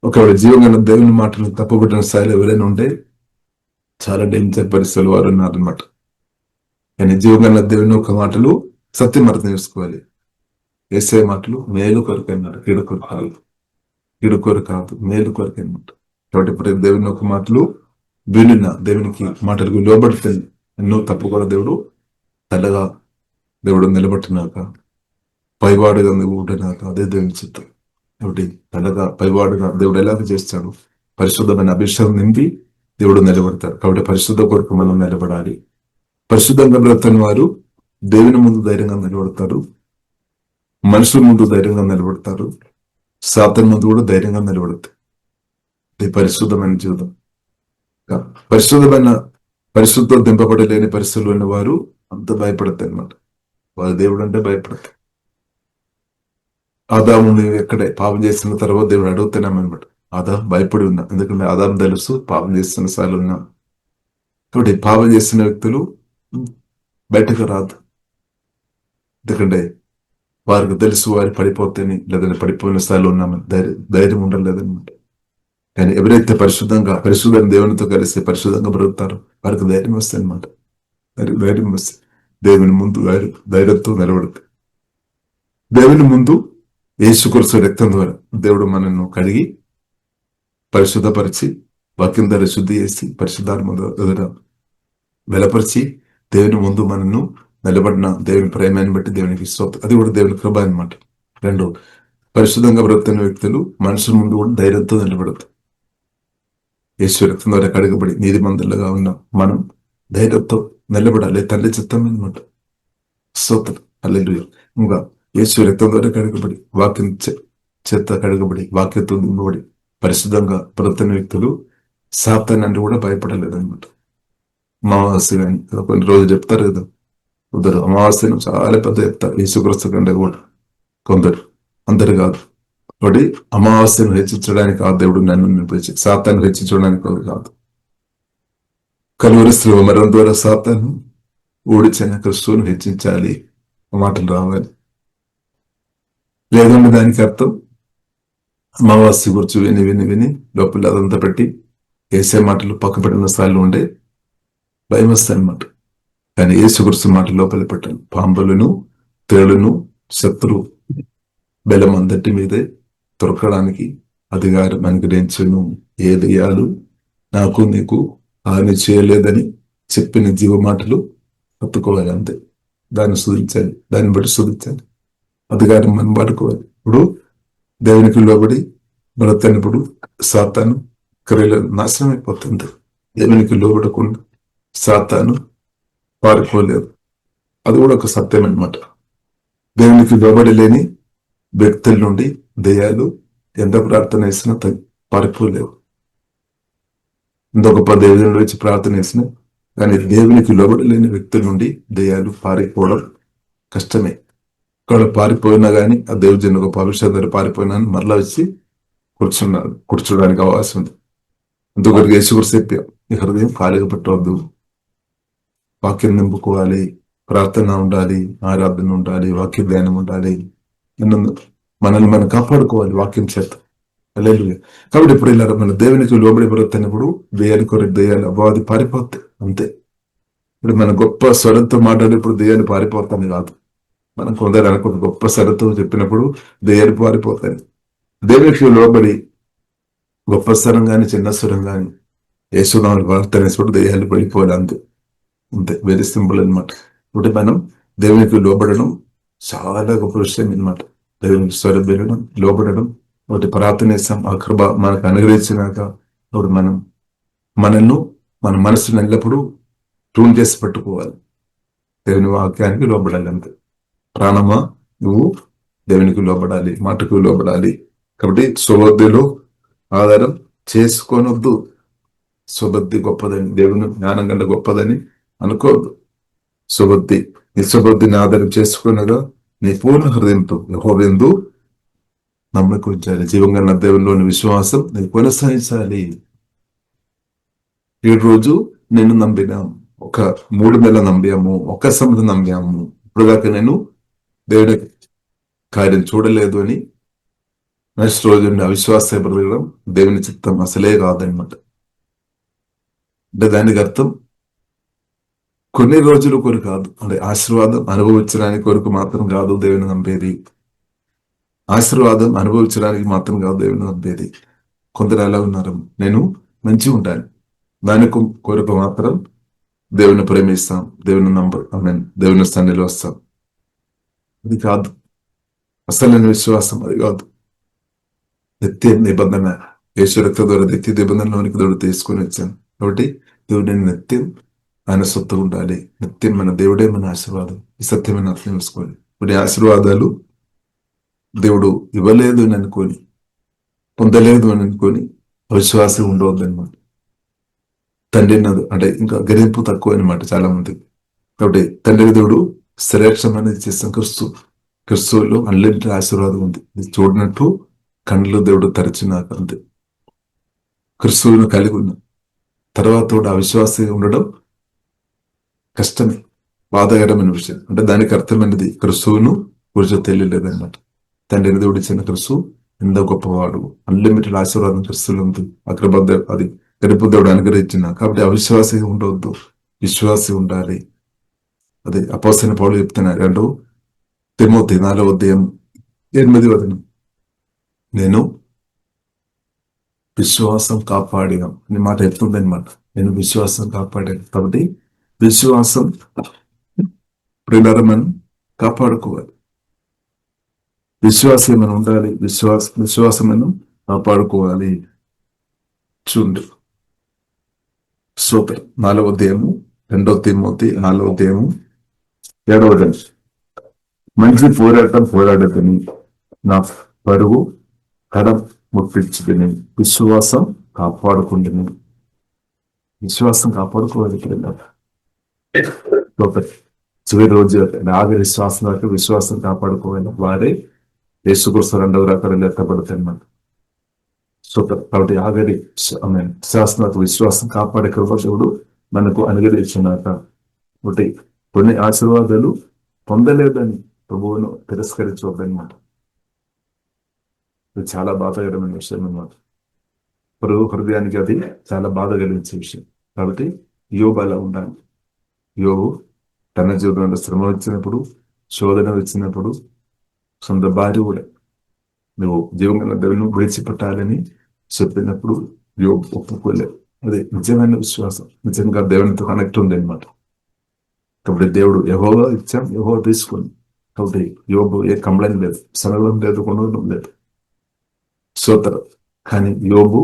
ఒకవేళ జీవంగా దేవుని మాటలు తప్పుకొట్టిన స్థాయిలో ఎవరైనా ఉంటే చాలా డేంజర్ పరిస్థితులు వారు ఉన్నారనమాట. కానీ జీవంగా దేవుని ఒక మాటలు సత్యం అర్థం చేసుకోవాలి. యేసయ్య మాటలు మేలు కొరకు అన్నారు, కీడు కొరకు కాదు. కీడు కొరకు కాదు, మేలు కొరకు అన్నమాట. కాబట్టి ఇప్పుడు దేవుని ఒక మాటలు వినిన దేవునికి మాటలకు లోబడితే ఎన్నో తప్పు కూడా దేవుడు తెల్లగా దేవుడు నిలబట్టినాక, పైవాడుగా ఉండినాక అదే దేవుని చిత్తం. కాబట్టి తెల్లగా పైవాడుగా దేవుడు ఎలాగ చేస్తాడు? పరిశుద్ధమైన అభిషేకం నింపి దేవుడు నిలబడతాడు. కాబట్టి పరిశుద్ధ కొరకు మనం నిలబడాలి. పరిశుద్ధంగా బ్రతుకుని వారు దేవుని ముందు ధైర్యంగా నిలబడతారు, మనుషుల ముందు ధైర్యంగా నిలబడతారు, సాతాను ముందు కూడా ధైర్యంగా నిలబడతారు. ఇది పరిశుద్ధమైన జీవితం. పరిశుద్ధం దింపబడలేని పరిస్థితులు ఉన్న వారు అంత భయపడతాయి అనమాట. వారు దేవుడు అంటే భయపడతారు. ఆదాము నువ్వు ఎక్కడే పాపం చేసిన తర్వాత దేవుడు అడుగుతున్నామన్నమాట. ఆదాం భయపడి ఉన్నా, ఎందుకంటే ఆదాం తెలుసు పాపం చేస్తున్న సార్లు ఉన్నా. కాబట్టి పాపం చేస్తున్న వ్యక్తులు బయటకు రాదు, ఎందుకంటే వారికి తెలుసు వారు పడిపోతేని, లేదంటే పడిపోయిన స్థాయిలో ఉన్నామని ధైర్యం ఉండలేదన్నమాట. కానీ ఎవరైతే పరిశుద్ధంగా దేవునితో కలిసి పరిశుద్ధంగా బ్రతుకుతారో వారికి ధైర్యం వస్తాయి అనమాట. ధైర్యం వస్తాయి. దేవుని ముందు ధైర్యంతో నిలబడతాయి. దేవుని ముందు యేసుక్రీస్తు రక్తం ద్వారా దేవుడు మనల్ని కడిగి పరిశుద్ధపరిచి వాక్యం ద్వారా శుద్ధి చేసి పరిశుద్ధాత్మ ద్వారా వెలపరిచి దేవుని ముందు మనను నిలబడిన దేవుని ప్రేమని బట్టి దేవునికి స్తోత్రం. అది కూడా దేవుని కృప అనమాట. రెండు, పరిశుద్ధంగా బ్రతుకుతున్న వ్యక్తులు మనుషుల ముందు కూడా ధైర్యంతో నిలబడతారు. యేసు రక్తం ద్వారా కడగబడి నీతిమంతులుగా ఉన్న మనం ధైర్యంతో నిలబడాలి. తండ్రి చిత్తం అనమాట. స్తోత్రం, హల్లెలూయా. ఇంకా యేసు రక్తం ద్వారా కడగబడి వాక్యం చేత కడగబడి వాక్యంతో నింపబడి పరిశుద్ధంగా బ్రతుకుతున్న వ్యక్తులు సాతానాన్ని కూడా భయపడలేదన్నమాట. అమావాస్య కానీ కొన్ని రోజులు చెప్తారు కదా, కొందరు అమావాస్యను చాలా పెద్ద చెప్తారు యేసుక్రీస్తు కంటే కూడా. కొందరు, అందరు కాదు. ఒకటి, అమావాస్యను హెచ్చించడానికి ఆ దేవుడు నన్ను నిలిపించి సాతాన్ని హెచ్చించడానికి కాదు. కలువరి శిలువ మరణం ద్వారా సాతాను ఓడించిన క్రిస్తువును హెచ్చించాలి మాటలు రావాలి. లేదంటే దానికి అర్థం అమావాస్య గురించి విని విని విని లోపల అదంతా పెట్టి వేసే మాటలు పక్క పెట్టిన స్థాయిలో ఉండే భయం వస్తాయి అనమాట. కానీ యేసు గురించి మాటలు లోపల పెట్టాలి. పాంబులను, తేళ్లను, శత్రు బెలం అందటి మీదే దొరకడానికి అధికారం అనుగ్రహించును. ఏ దెయ్యాలు నాకు నీకు హాని చేయలేదని చెప్పిన జీవ మాటలు పట్టుకోవాలి. అంతే. దాన్ని శోధించాలి, దాన్ని బట్టి శోధించాలి. అధికారం మనం వాడుకోవాలి. ఇప్పుడు దేవునికి లోబడి బ్రతనిప్పుడు సాతాను క్రియలు నాశనం అయిపోతుంది. దేవునికి లోబడకుండా సాతాను పారిపోలేదు. అది కూడా ఒక సత్యం అనమాట. దేవునికి లోబడి లేని వ్యక్తుల నుండి దెయ్యాలు ఎంత ప్రార్థన వేసినా పారిపోలేవు. ఎంత గొప్ప దేవుని వచ్చి ప్రార్థన వేసినా కానీ దేవునికి లోబడి లేని వ్యక్తుల నుండి దెయ్యాలు పారిపోవడం కష్టమే. ఇక్కడ పారిపోయినా కానీ ఆ దేవుని గొప్ప అభిషేకం పారిపోయినా మరలా వచ్చి కూర్చోడానికి అవకాశం ఉంది. ఇంకొకరికి యేసు కూడా చెప్పాం, ఈ హృదయం ఖాళీగా పెట్టవద్దు, వాక్యం నింపుకోవాలి, ప్రార్థన ఉండాలి, ఆరాధన ఉండాలి, వాక్య ధ్యానం ఉండాలి. మనల్ని మనం కాపాడుకోవాలి వాక్యం చేత. హల్లెలూయా. కాబట్టి ఇప్పుడు ఇలా మన దేవునికి లోబడి బ్రతున్నప్పుడు దెయ్యాలు కొరకు దెయ్యాలు అవ్వది పారిపోతాయి. అంతే. ఇప్పుడు మన గొప్ప స్వరంతో మాట్లాడేప్పుడు దెయ్యాలు పారిపోతాయి కాదు. మనం కొందరు అనుకుంటే గొప్ప స్వరంతో చెప్పినప్పుడు దెయ్యాలు పారిపోతాయి. దేవునికి లోబడి గొప్ప స్వరం కానీ చిన్న స్వరం కానీ యేసునామమున ప్రార్థన దెయ్యాలు పడిపోవాలి. అంతే. అంతే. వెరీ సింపుల్ అనమాట. ఇప్పుడు మనం దేవునికి లోబడడం చాలా గొప్ప విషయం అనమాట. దేవునికి స్వరం వినడం, లోబడడం, ఒకటి ప్రార్థన చేస్తాం. ఆ కృప మనకు అనుగ్రహించినాక ఇప్పుడు మనల్ని మన మనసును ఎల్లప్పుడూ ట్యూన్ చేసి పెట్టుకోవాలి. దేవుని వాక్యానికి లోబడాలి. అంతే. ప్రాణమా నువ్వు దేవునికి లోబడాలి, మాటకు లోబడాలి. కాబట్టి స్వబుద్ధిలో ఆధారం చేసుకోనొద్దు. స్వబుద్ధి గొప్పదని, దేవుని జ్ఞానం కంటే గొప్పదని అనుకోవద్దు. స్వబుద్ధి, నీ స్వబుద్ధిని ఆధారం చేసుకునగా నీ పూర్ణ హృదయంతో యెహోవాయందు నమ్మకం ఉంచాలి. జీవంగా దేవునిలోని విశ్వాసం నీకు కొనసాగించాలి. 7 రోజు నేను నమ్మినాం, ఒక 3 నెలలు నమ్మాము, ఒక సంవత్సరం నమ్మాము, ఇప్పుడు దాకా నేను దేవుడి కార్యం చూడలేదు అని నెక్స్ట్ రోజు అవిశ్వాస పెరగడం దేవుని చిత్తం అసలే కాదనమాట. అంటే దానికి అర్థం కొన్ని రోజులు కొరకు కాదు, అంటే ఆశీర్వాదం అనుభవించడానికి కొరకు మాత్రం కాదు దేవుని నమ్మేది. ఆశీర్వాదం అనుభవించడానికి మాత్రం కాదు దేవుని నమ్మేది. కొందరు ఎలా ఉన్నారు, నేను మంచిగా ఉంటాను, దాని కొరకు మాత్రం దేవుని ప్రేమిస్తాం, దేవుని దేవుని స్థానిలో వస్తాం. అది కాదు అసలు విశ్వాసం. అది కాదు నిత్య నిబంధన. యేసు రక్త ద్వారా నిత్య నిబంధనలోనికి దేవుడు తీసుకొని వచ్చాను. కాబట్టి దేవుడు నేను నిత్యం ఆయన సొత్తు ఉండాలి. నిత్యం మన దేవుడే మన ఆశీర్వాదం. ఈ సత్యమైన అర్థం తెలుసుకోవాలి. ఇప్పుడు ఆశీర్వాదాలు దేవుడు ఇవ్వలేదు అని అనుకొని, పొందలేదు అని అనుకొని అవిశ్వాసం ఉండవద్దు అనమాట. తండ్రి అంటే ఇంకా గరింపు తక్కువ అనమాట చాలా మంది. కాబట్టి తండ్రి దేవుడు శ్రేష్టం అనేది చేస్తాం. క్రిస్తువులో అన్లిమిటెడ్ ఆశీర్వాదం ఉంది. ఇది చూడనట్టు కళ్ళు దేవుడు తెరచినాక అంతే. క్రిస్తువును కలిగి ఉన్న తర్వాత కూడా అవిశ్వాసంగా ఉండడం కష్టమే, బాధాకరమైన విషయం. అంటే దానికి అర్థమైనది క్రిస్తువును గురించి తెలియలేదన్నమాట. తండ్రిని దేవుడు ఇచ్చిన క్రిస్తువు ఎంత గొప్పవాడు, అన్లిమిటెడ్ ఆశీర్వాదం క్రిస్తువులో ఉంది. అది గరిపు దేవుడు అనుగ్రహించిన. కాబట్టి అవిశ్వాసంగా ఉండవద్దు, విశ్వాసి ఉండాలి. అదే అపోస్తలుడైన పౌలు చెప్తున్నాడు, తిమోతి 4:8 నేను విశ్వాసం కాపాడిన అనే మాట చెప్తుంది అనమాట. నేను విశ్వాసం కాపాడాను. కాబట్టి విశ్వాసం ప్రియులారా మనం కాపాడుకోవాలి. విశ్వాసమైన ఉండాలి, విశ్వాసమైన కాపాడుకోవాలి. చూడండి, సూపర్. 4వ అధ్యాయము 2 తిమోతి 4వ అధ్యాయము 7వ వచనం. మంచి పోరాటం పోరాడదని నా పరుగు కడ ముట్టించుకుని విశ్వాసం కాపాడుకుంటుని. విశ్వాసం కాపాడుకోవాలి. సూపర్. చివరి రోజు ఆఖరి విశ్వాసం వరకు విశ్వాసం కాపాడుకోవాలి. వారే యేసుక్రీస్తు 2వ రాకడలో ఎత్తబడతాయి అన్నమాట. సూపర్. కాబట్టి ఆఖరి విశ్వాసం విశ్వాసం కాపాడే కృప దేవుడు మనకు అనుగ్రహించినాక ఒకటి కొన్ని ఆశీర్వాదాలు పొందలేదని ప్రభువును తిరస్కరించవద్దన్నమాట. ఇది చాలా బాధాకరమైన విషయం అన్నమాట. ప్రభు హృదయానికి అది చాలా బాధ కలిగించే విషయం. కాబట్టి యోబు అలా ఉండాలి. యోబు తన జీవితంలో శ్రమ వచ్చినప్పుడు, శోధన వచ్చినప్పుడు సొంత భార్య కూడా నువ్వు జీవంగా దేవుని విడిచిపెట్టాలని చెప్పినప్పుడు యోబు ఒప్పుకోలేదు. అది నిజమైన విశ్వాసం. నిజంగా దేవునితో కనెక్ట్ ఉంది అనమాట. కాబట్టి దేవుడు యెహోవా ఇచ్చాం, యెహోవా తీసుకుని. కాబట్టి యోబు ఏ కంప్లైంట్ లేదు, సరళం లేదు, కొనడం లేదు. సోతరు. కానీ యోబు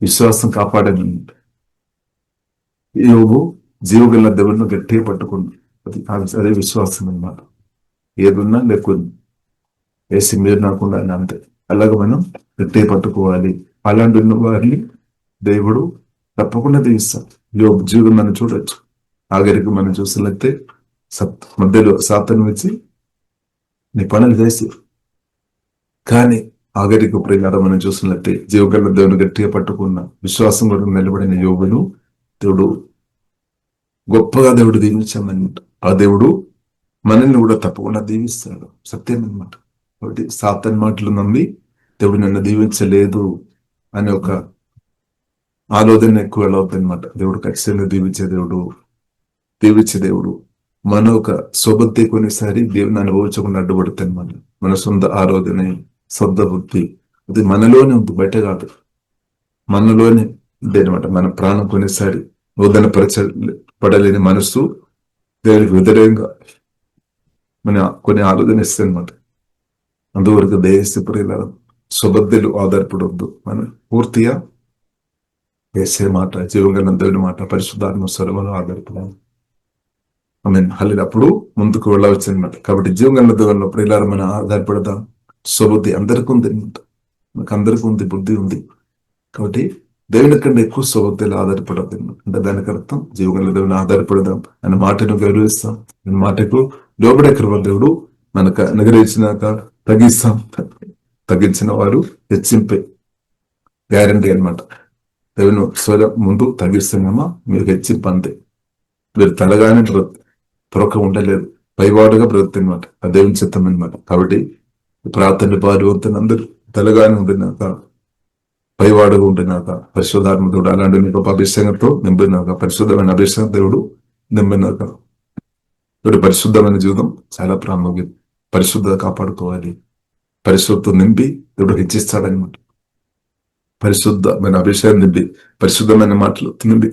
విశ్వాసం కాపాడని. యోబు జీవగల దేవుడిని గట్టిగా పట్టుకుంది. అదే విశ్వాసం అన్నమాట. ఏదున్నా లేకున్నా వేసి మీరు నాకుండా అంతే. అలాగే మనం గట్టిగా పట్టుకోవాలి. అలాంటి ఉన్న వారిని దేవుడు తప్పకుండా దీవిస్తాడు. యోబు జీవితం మనం చూడొచ్చు. ఆఖరికి మనం చూసినట్లయితే మధ్యలో సాతాను వచ్చి నీ పనులు చేసి, కానీ ఆఖరికి ప్రియులారా మనం చూసినట్లయితే జీవగల దేవుని గట్టిగా పట్టుకున్న విశ్వాసం కూడా నిలబడిన యోబును దేవుడు గొప్పగా దేవుడు దీవించామన్నమాట. ఆ దేవుడు మనల్ని కూడా తప్పకుండా దీవిస్తాడు. సత్యం అన్నమాట. కాబట్టి సాతాను మాటలు నమ్మి దేవుడు నన్ను దీవించలేదు అనే ఒక ఆలోచన ఎక్కువ వెళ్ళవద్దు అనమాట. దేవుడు ఖచ్చితంగా దీవించే దేవుడు మన ఒక సోబత్తి కొన్నిసారి దేవుని అనుభవించకుండా అడ్డుపడుతుంది అనమాట. మన సొంత ఆలోచన, సొంత బుద్ధి అది మనలోనే ఉంది, బయట కాదు. మనలోనే ఇదేనమాట. మన ప్రాణం కొన్నిసారి నూతన పడలేని మనసు దేవునికి వ్యతిరేకంగా మన కొన్ని ఆలోచన ఇస్తుంది అనమాట. అందువరకు దేశప్రియుల సుబద్ధులు ఆధారపడవద్దు. మనం పూర్తిగా వేసే మాట, జీవంగా దేవుని మాట, పరిశుద్ధాత్మ స్వరమును ఆధారపడాలి. అప్పుడు ముందుకు వెళ్ళవచ్చు అనమాట. కాబట్టి జీవంగా దేవుని ప్రియులారా మనం ఆధారపడదాం. స్వబుద్ధి అందరికీ ఉంది అనమాట. మనకు అందరికీ ఉంది, బుద్ధి ఉంది. కాబట్టి దేవుని కంటే ఎక్కువ స్వబుద్ధిలో ఆధారపడద్దు అనమాట. అంటే దానికి అర్థం జీవంగా దేవుని ఆధారపడదాం అనే మాటను గౌరవిస్తాం. మాటకు లోబడే కృప దేవుడు మనకు అనుగ్రహించినాక తగ్గించిన వారు హెచ్చింపే గ్యారంటీ అనమాట. దేవుని స్వరం ముందు తగ్గిస్తున్నామా మీరు హెచ్చింపు అంతే. మీరు తలగానే త్వరక ఉండలేదు, పైవాడుగా బ్రతుకుతుంది అనమాట. ఆ దేవుని చిత్తం అనమాట. కాబట్టి ప్రార్థన పాల్గొంటున్న అందరూ తలగానే ఉండినాక, పైవాడుగా ఉండినాక, పరిశుద్ధాత్మ దేవుడు అలాంటి మీకు అభిషేకంతో నింపినాక, పరిశుద్ధమైన అభిషేకం దేవుడు నింపినాక, ఇప్పుడు పరిశుద్ధమైన జీవితం చాలా ప్రాముఖ్యం. పరిశుద్ధత కాపాడుకోవాలి. పరిశుద్ధత నింపి దేవుడు హెచ్చిస్తాడనమాట. పరిశుద్ధమైన అభిషేకం నింపి, పరిశుద్ధమైన మాటలు నింపి,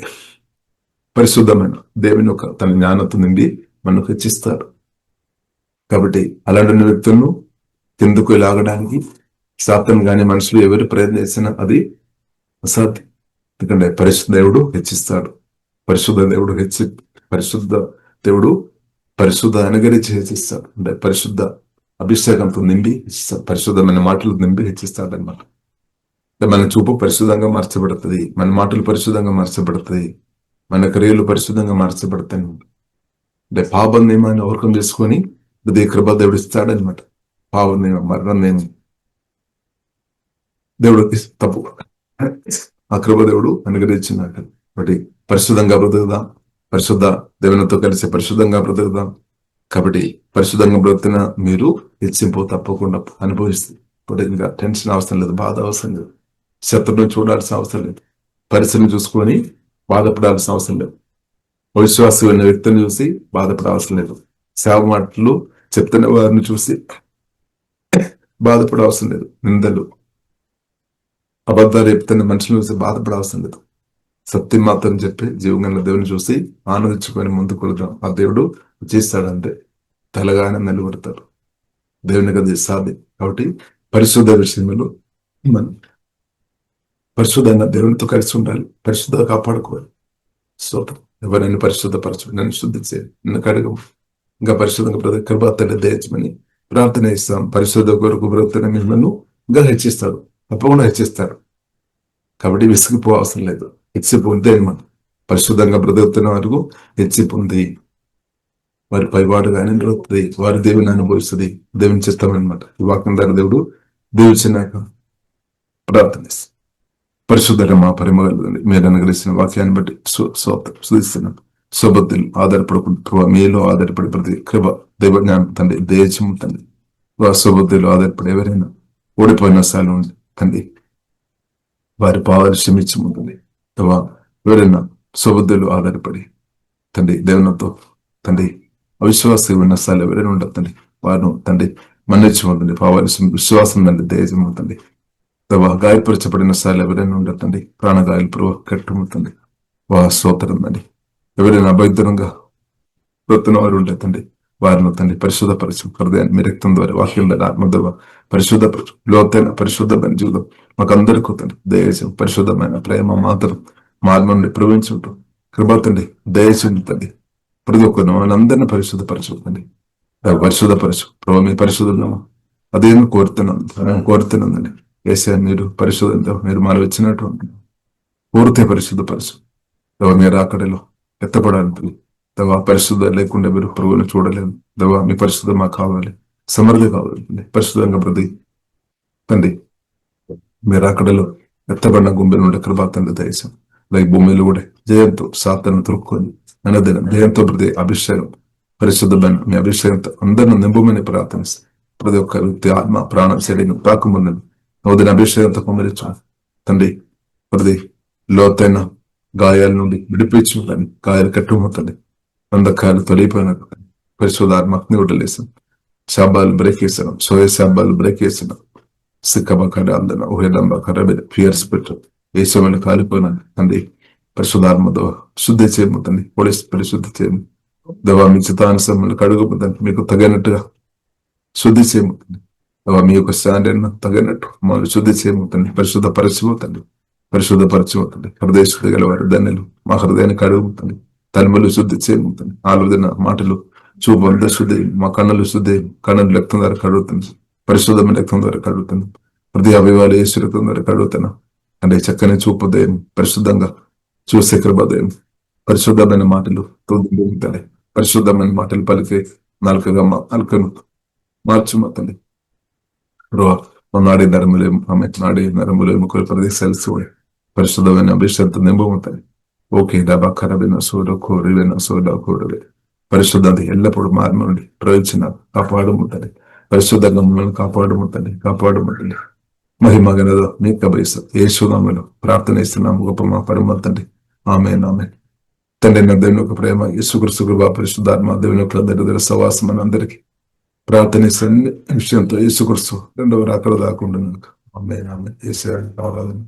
పరిశుద్ధమైన దేవుని ఒక తన జ్ఞానంతో నింపి మనకు హెచ్చిస్తాడు. కాబట్టి అలాంటి వ్యక్తులను కిందకు లాగడానికి సాతాను గాని మనుషులు ఎవరు ప్రయత్నం చేసినా అది అసాధ్యం. ఎందుకంటే పరిశుద్ధ దేవుడు హెచ్చిస్తాడు. పరిశుద్ధ దేవుడు పరిశుద్ధ అనుగరించి హెచ్చిస్తాడు. అంటే పరిశుద్ధ అభిషేకంతో నింపి హెచ్చిస్తాడు. పరిశుద్ధమైన మాటలు నింపి హెచ్చిస్తాడు అనమాట. మన చూపు పరిశుద్ధంగా మార్చబడుతుంది, మన మాటలు పరిశుద్ధంగా మార్చబడుతుంది, మన క్రియలు పరిశుద్ధంగా మార్చబడతాయి. అంటే పాప నియమాన్ని ఓవర్కం చేసుకొని హృదయ కృప దేవుడు ఇస్తాడనమాట. పాప నియమం, మరణ నియమం దేవుడు తప్పు, ఆ కృప దేవుడు అనుగ్రహించినాక. కాబట్టి పరిశుద్ధంగా బ్రతుకుదాం. పరిశుద్ధ దేవునితో కలిసి పరిశుద్ధంగా బ్రతుకుదాం. కాబట్టి పరిశుద్ధంగా బ్రతుకున్న మీరు హెచ్చింపు తప్పకుండా అనుభవిస్తుంది. ఇప్పుడు ఇంకా టెన్షన్ అవసరం లేదు, బాధ అవసరం లేదు, శత్రువుని చూడాల్సిన అవసరం లేదు, పరిస్థితిని చూసుకొని బాధపడాల్సిన అవసరం లేదు, విశ్వాసమైన వ్యక్తిని చూసి బాధపడాల్సిన లేదు, సేవ మాటలు చెప్తున్న వారిని చూసి బాధపడవలసిన లేదు, నిందలు అబద్ధాలు చెప్తున్న మనుషులు చూసి బాధపడవలసిన లేదు. సత్యం మాత్రం చెప్పి జీవంగా దేవుని చూసి ఆనందించుకొని ముందుకు వెళ్దాం. ఆ దేవుడు చేస్తాడంటే తలగానే నిలబడతారు. దేవుని కదా సాధ్యం. కాబట్టి పరిశుద్ధ విషయంలో మనం పరిశుద్ధంగా దేవునితో కలిసి ఉండాలి, పరిశుద్ధంగా కాపాడుకోవాలి. స్తోత్రం. ఎవరైనా పరిశుద్ధపరచు, నన్ను శుద్ధి చేయాలి, నన్ను కడగము, ఇంకా పరిశుద్ధంగా బ్రతక కృప తండ్రి దయచమని ప్రార్థన ఇస్తాం. పరిశుద్ధ కొరకు బ్రతుకున్న మిమ్మల్ని ఇంకా హెచ్చిస్తాడు, తప్పకుండా హెచ్చిస్తాడు. కాబట్టి విసిగి అవసరం లేదు, హెచ్చి పొందే అనమాట. పరిశుద్ధంగా బ్రతుకుతున్న వరకు హెచ్చి పొంది వారి పైవాడుగా నిలబడుతుంది, వారి దేవుని అనుభవిస్తుంది. దేవుని చిత్తం అనమాట. ఈ వాక్యం ద్వారా దేవుడు దీవించినాక ప్రార్థనిస్తాం. పరిశుద్ధ మా పరిమగలండి మీరు అనుగ్రహించిన వాక్యాన్ని బట్టి శుధిస్తున్నాం. సోబద్దులు ఆధారపడుకుంటూ మీలో ఆధారపడి ప్రతి కృప దైవ జ్ఞానం తండ్రి దయచము తండ్రి. సోబద్దులు ఆధారపడి ఎవరైనా ఓడిపోయిన స్థాయి ఉంది తండ్రి, వారి పావాలు క్షమించముంటుంది. ఎవరైనా సోబద్దులు ఆధారపడి తండ్రి దేవునితో తండ్రి అవిశ్వాస ఉన్న స్థాయిలో ఎవరైనా ఉండదు తండ్రి, వారిను తండ్రి మన్నించముంటుంది. పావాలు విశ్వాసం తండ్రి దయచముంటుంది. గాయపరచబడిన స్థాయిలో ఎవరైనా ఉండటండి, ప్రాణగాయాలు పురుగు కట్టుముతండి. స్తోత్రం అండి. ఎవరైనా అభ్యర్థనంగా బ్రతున్న వారు ఉండేతండి, వారిని తండ్రి పరిశుద్ధపరచు. హృదయాన్ని మీ రక్తం ద్వారా, వాక్యం ద్వారా, ఆత్మ ద్వారా పరిశుద్ధపరచు. లోతైన పరిశుద్ధమైన జీవితం మాకు అందరికీ తండ్రి దయచేసి పరిశుద్ధమైన ప్రేమ మాత్రం మా ఆత్మని ప్రవహించుంటూ కృప తండ్రి దయచేసి తండ్రి ప్రతి ఒక్కరిని మనందరినీ పరిశుద్ధపరచుతండి, పరిశుద్ధపరచు. ప్రభు మీ పరిశుద్ధము అదేం కోరుతున్నానండి. ఏసా మీరు పరిశుద్ధంతో మీరు మాలో వచ్చినట్టు పూర్తి పరిశుద్ధపరచు. మీరు అక్కడలో ఎత్తపడాలి. పరిశుద్ధ లేకుండా మీరు ప్రభువుని చూడలేదు. మీ పరిశుద్ధం మాకు కావాలి, సమర్థి కావాలి. పరిశుద్ధంగా ప్రతి తండ్రి మీరు అక్కడలో ఎత్తబడిన గుండె నుండి కృపా తండ్రి దయచేసి లైక్ భూమిలో కూడా జయంతో సాతాను తొరుక్కొని అనదిన జయంతో ప్రతి అభిషేకం పరిశుద్ధమైన మీ అభిషేకంతో అందరిని నింపమని ప్రార్థనిస్తాం. ప్రతి ఒక్క వ్యక్తి ఆత్మ ప్రాణ శరీరం తాకుముందని నూతన అభిషేకంతో కుమరించు తండ్రి. ప్రతి లోతైన గాయాల నుండి విడిపించు కానీ గాయాలు కట్టుమతండి. అంధకాయలు తొలిపోయిన పరిశుధాత్మ అగ్ని వదిలేసాం. శాబాలు బ్రేక్ వేసాం, సోయ శాబాలు బ్రేక్ వేసినాం. సిక్కబకర అందన ఊహెడంబకర ఫియర్స్ పెట్టు ఏసమైన కాలిపోయిన తండ్రి పరిశుధాత్మతో శుద్ధి చేయము తండ్రి. పోలీస్ పరిశుద్ధి చేయము దేవా. మీ చిత్తానుసరములు కడుగుపోతండి, మీకు తగినట్టుగా శుద్ధి చేయము తండ్రి. మీ యొక్క స్టాండర్డ్ తగినట్టు మమ్మల్ని శుద్ధి చేయబోతండి, పరిశుద్ధ పరిచిపోతండి, పరిశుద్ధ పరిచిపోతండి. హృదయ శుద్ధి గలవారు ధన్యులు. మా హృదయాన్ని కడుగుతుంది, తలుములు శుద్ధి చేయబోతుంది. ఆలోచన మాటలు చూపు అంతా శుద్ధి, మా కన్నులు శుద్ధి, కన్నులు రక్తం ద్వారా కడుగుతుంది, పరిశుద్ధమైన రక్తం ద్వారా కడుగుతుంది. హృదయ అవయవాలు యేసు రక్తం ద్వారా కడుగుతున్నా అంటే చక్కని చూపుదయం, పరిశుద్ధంగా చూసే కృపదయం, పరిశుద్ధమైన మాటలు తోడుతాయి. పరిశుద్ధమైన మాటలు పలికే నాలుకగా నాలుకను మార్చుమతండి. నాడి నరములేము ఆమె నాడి నరములేము కొన్ని ప్రదేశాలు చూడే పరిశుద్ధమైన అభిషేకంతో నింపవుతాయి. ఓకే డబ్బా ఖరాబైన సోడ కోరివైన సోడా కోరవే పరిశుద్ధత ఎల్లప్పుడూ మార్మనుడి ప్రయోజన కాపాడముతండి. పరిశుద్ధంగా మమ్మల్ని కాపాడముతండి. మహిమ గనద మీకు అభయసం యేసునామములో ప్రార్థన ఇస్తున్నాము గొప్ప మా పరమ తండ్రి. ఆమేన్ ఆమేన్. తండ్రి నా దేవుని యొక్క ప్రేమ, యేసుక్రీస్తు కృప, పరిశుద్ధాత్మ దేవుని యొక్క దగ్గర సవాసం అని అందరికీ ప్రార్థన విషయంతో యేసుక్రీస్తు రెండవ రాకడ దాకుండా ఆమేన్ ఆమేన్. యేసయ్య ఆరాధన.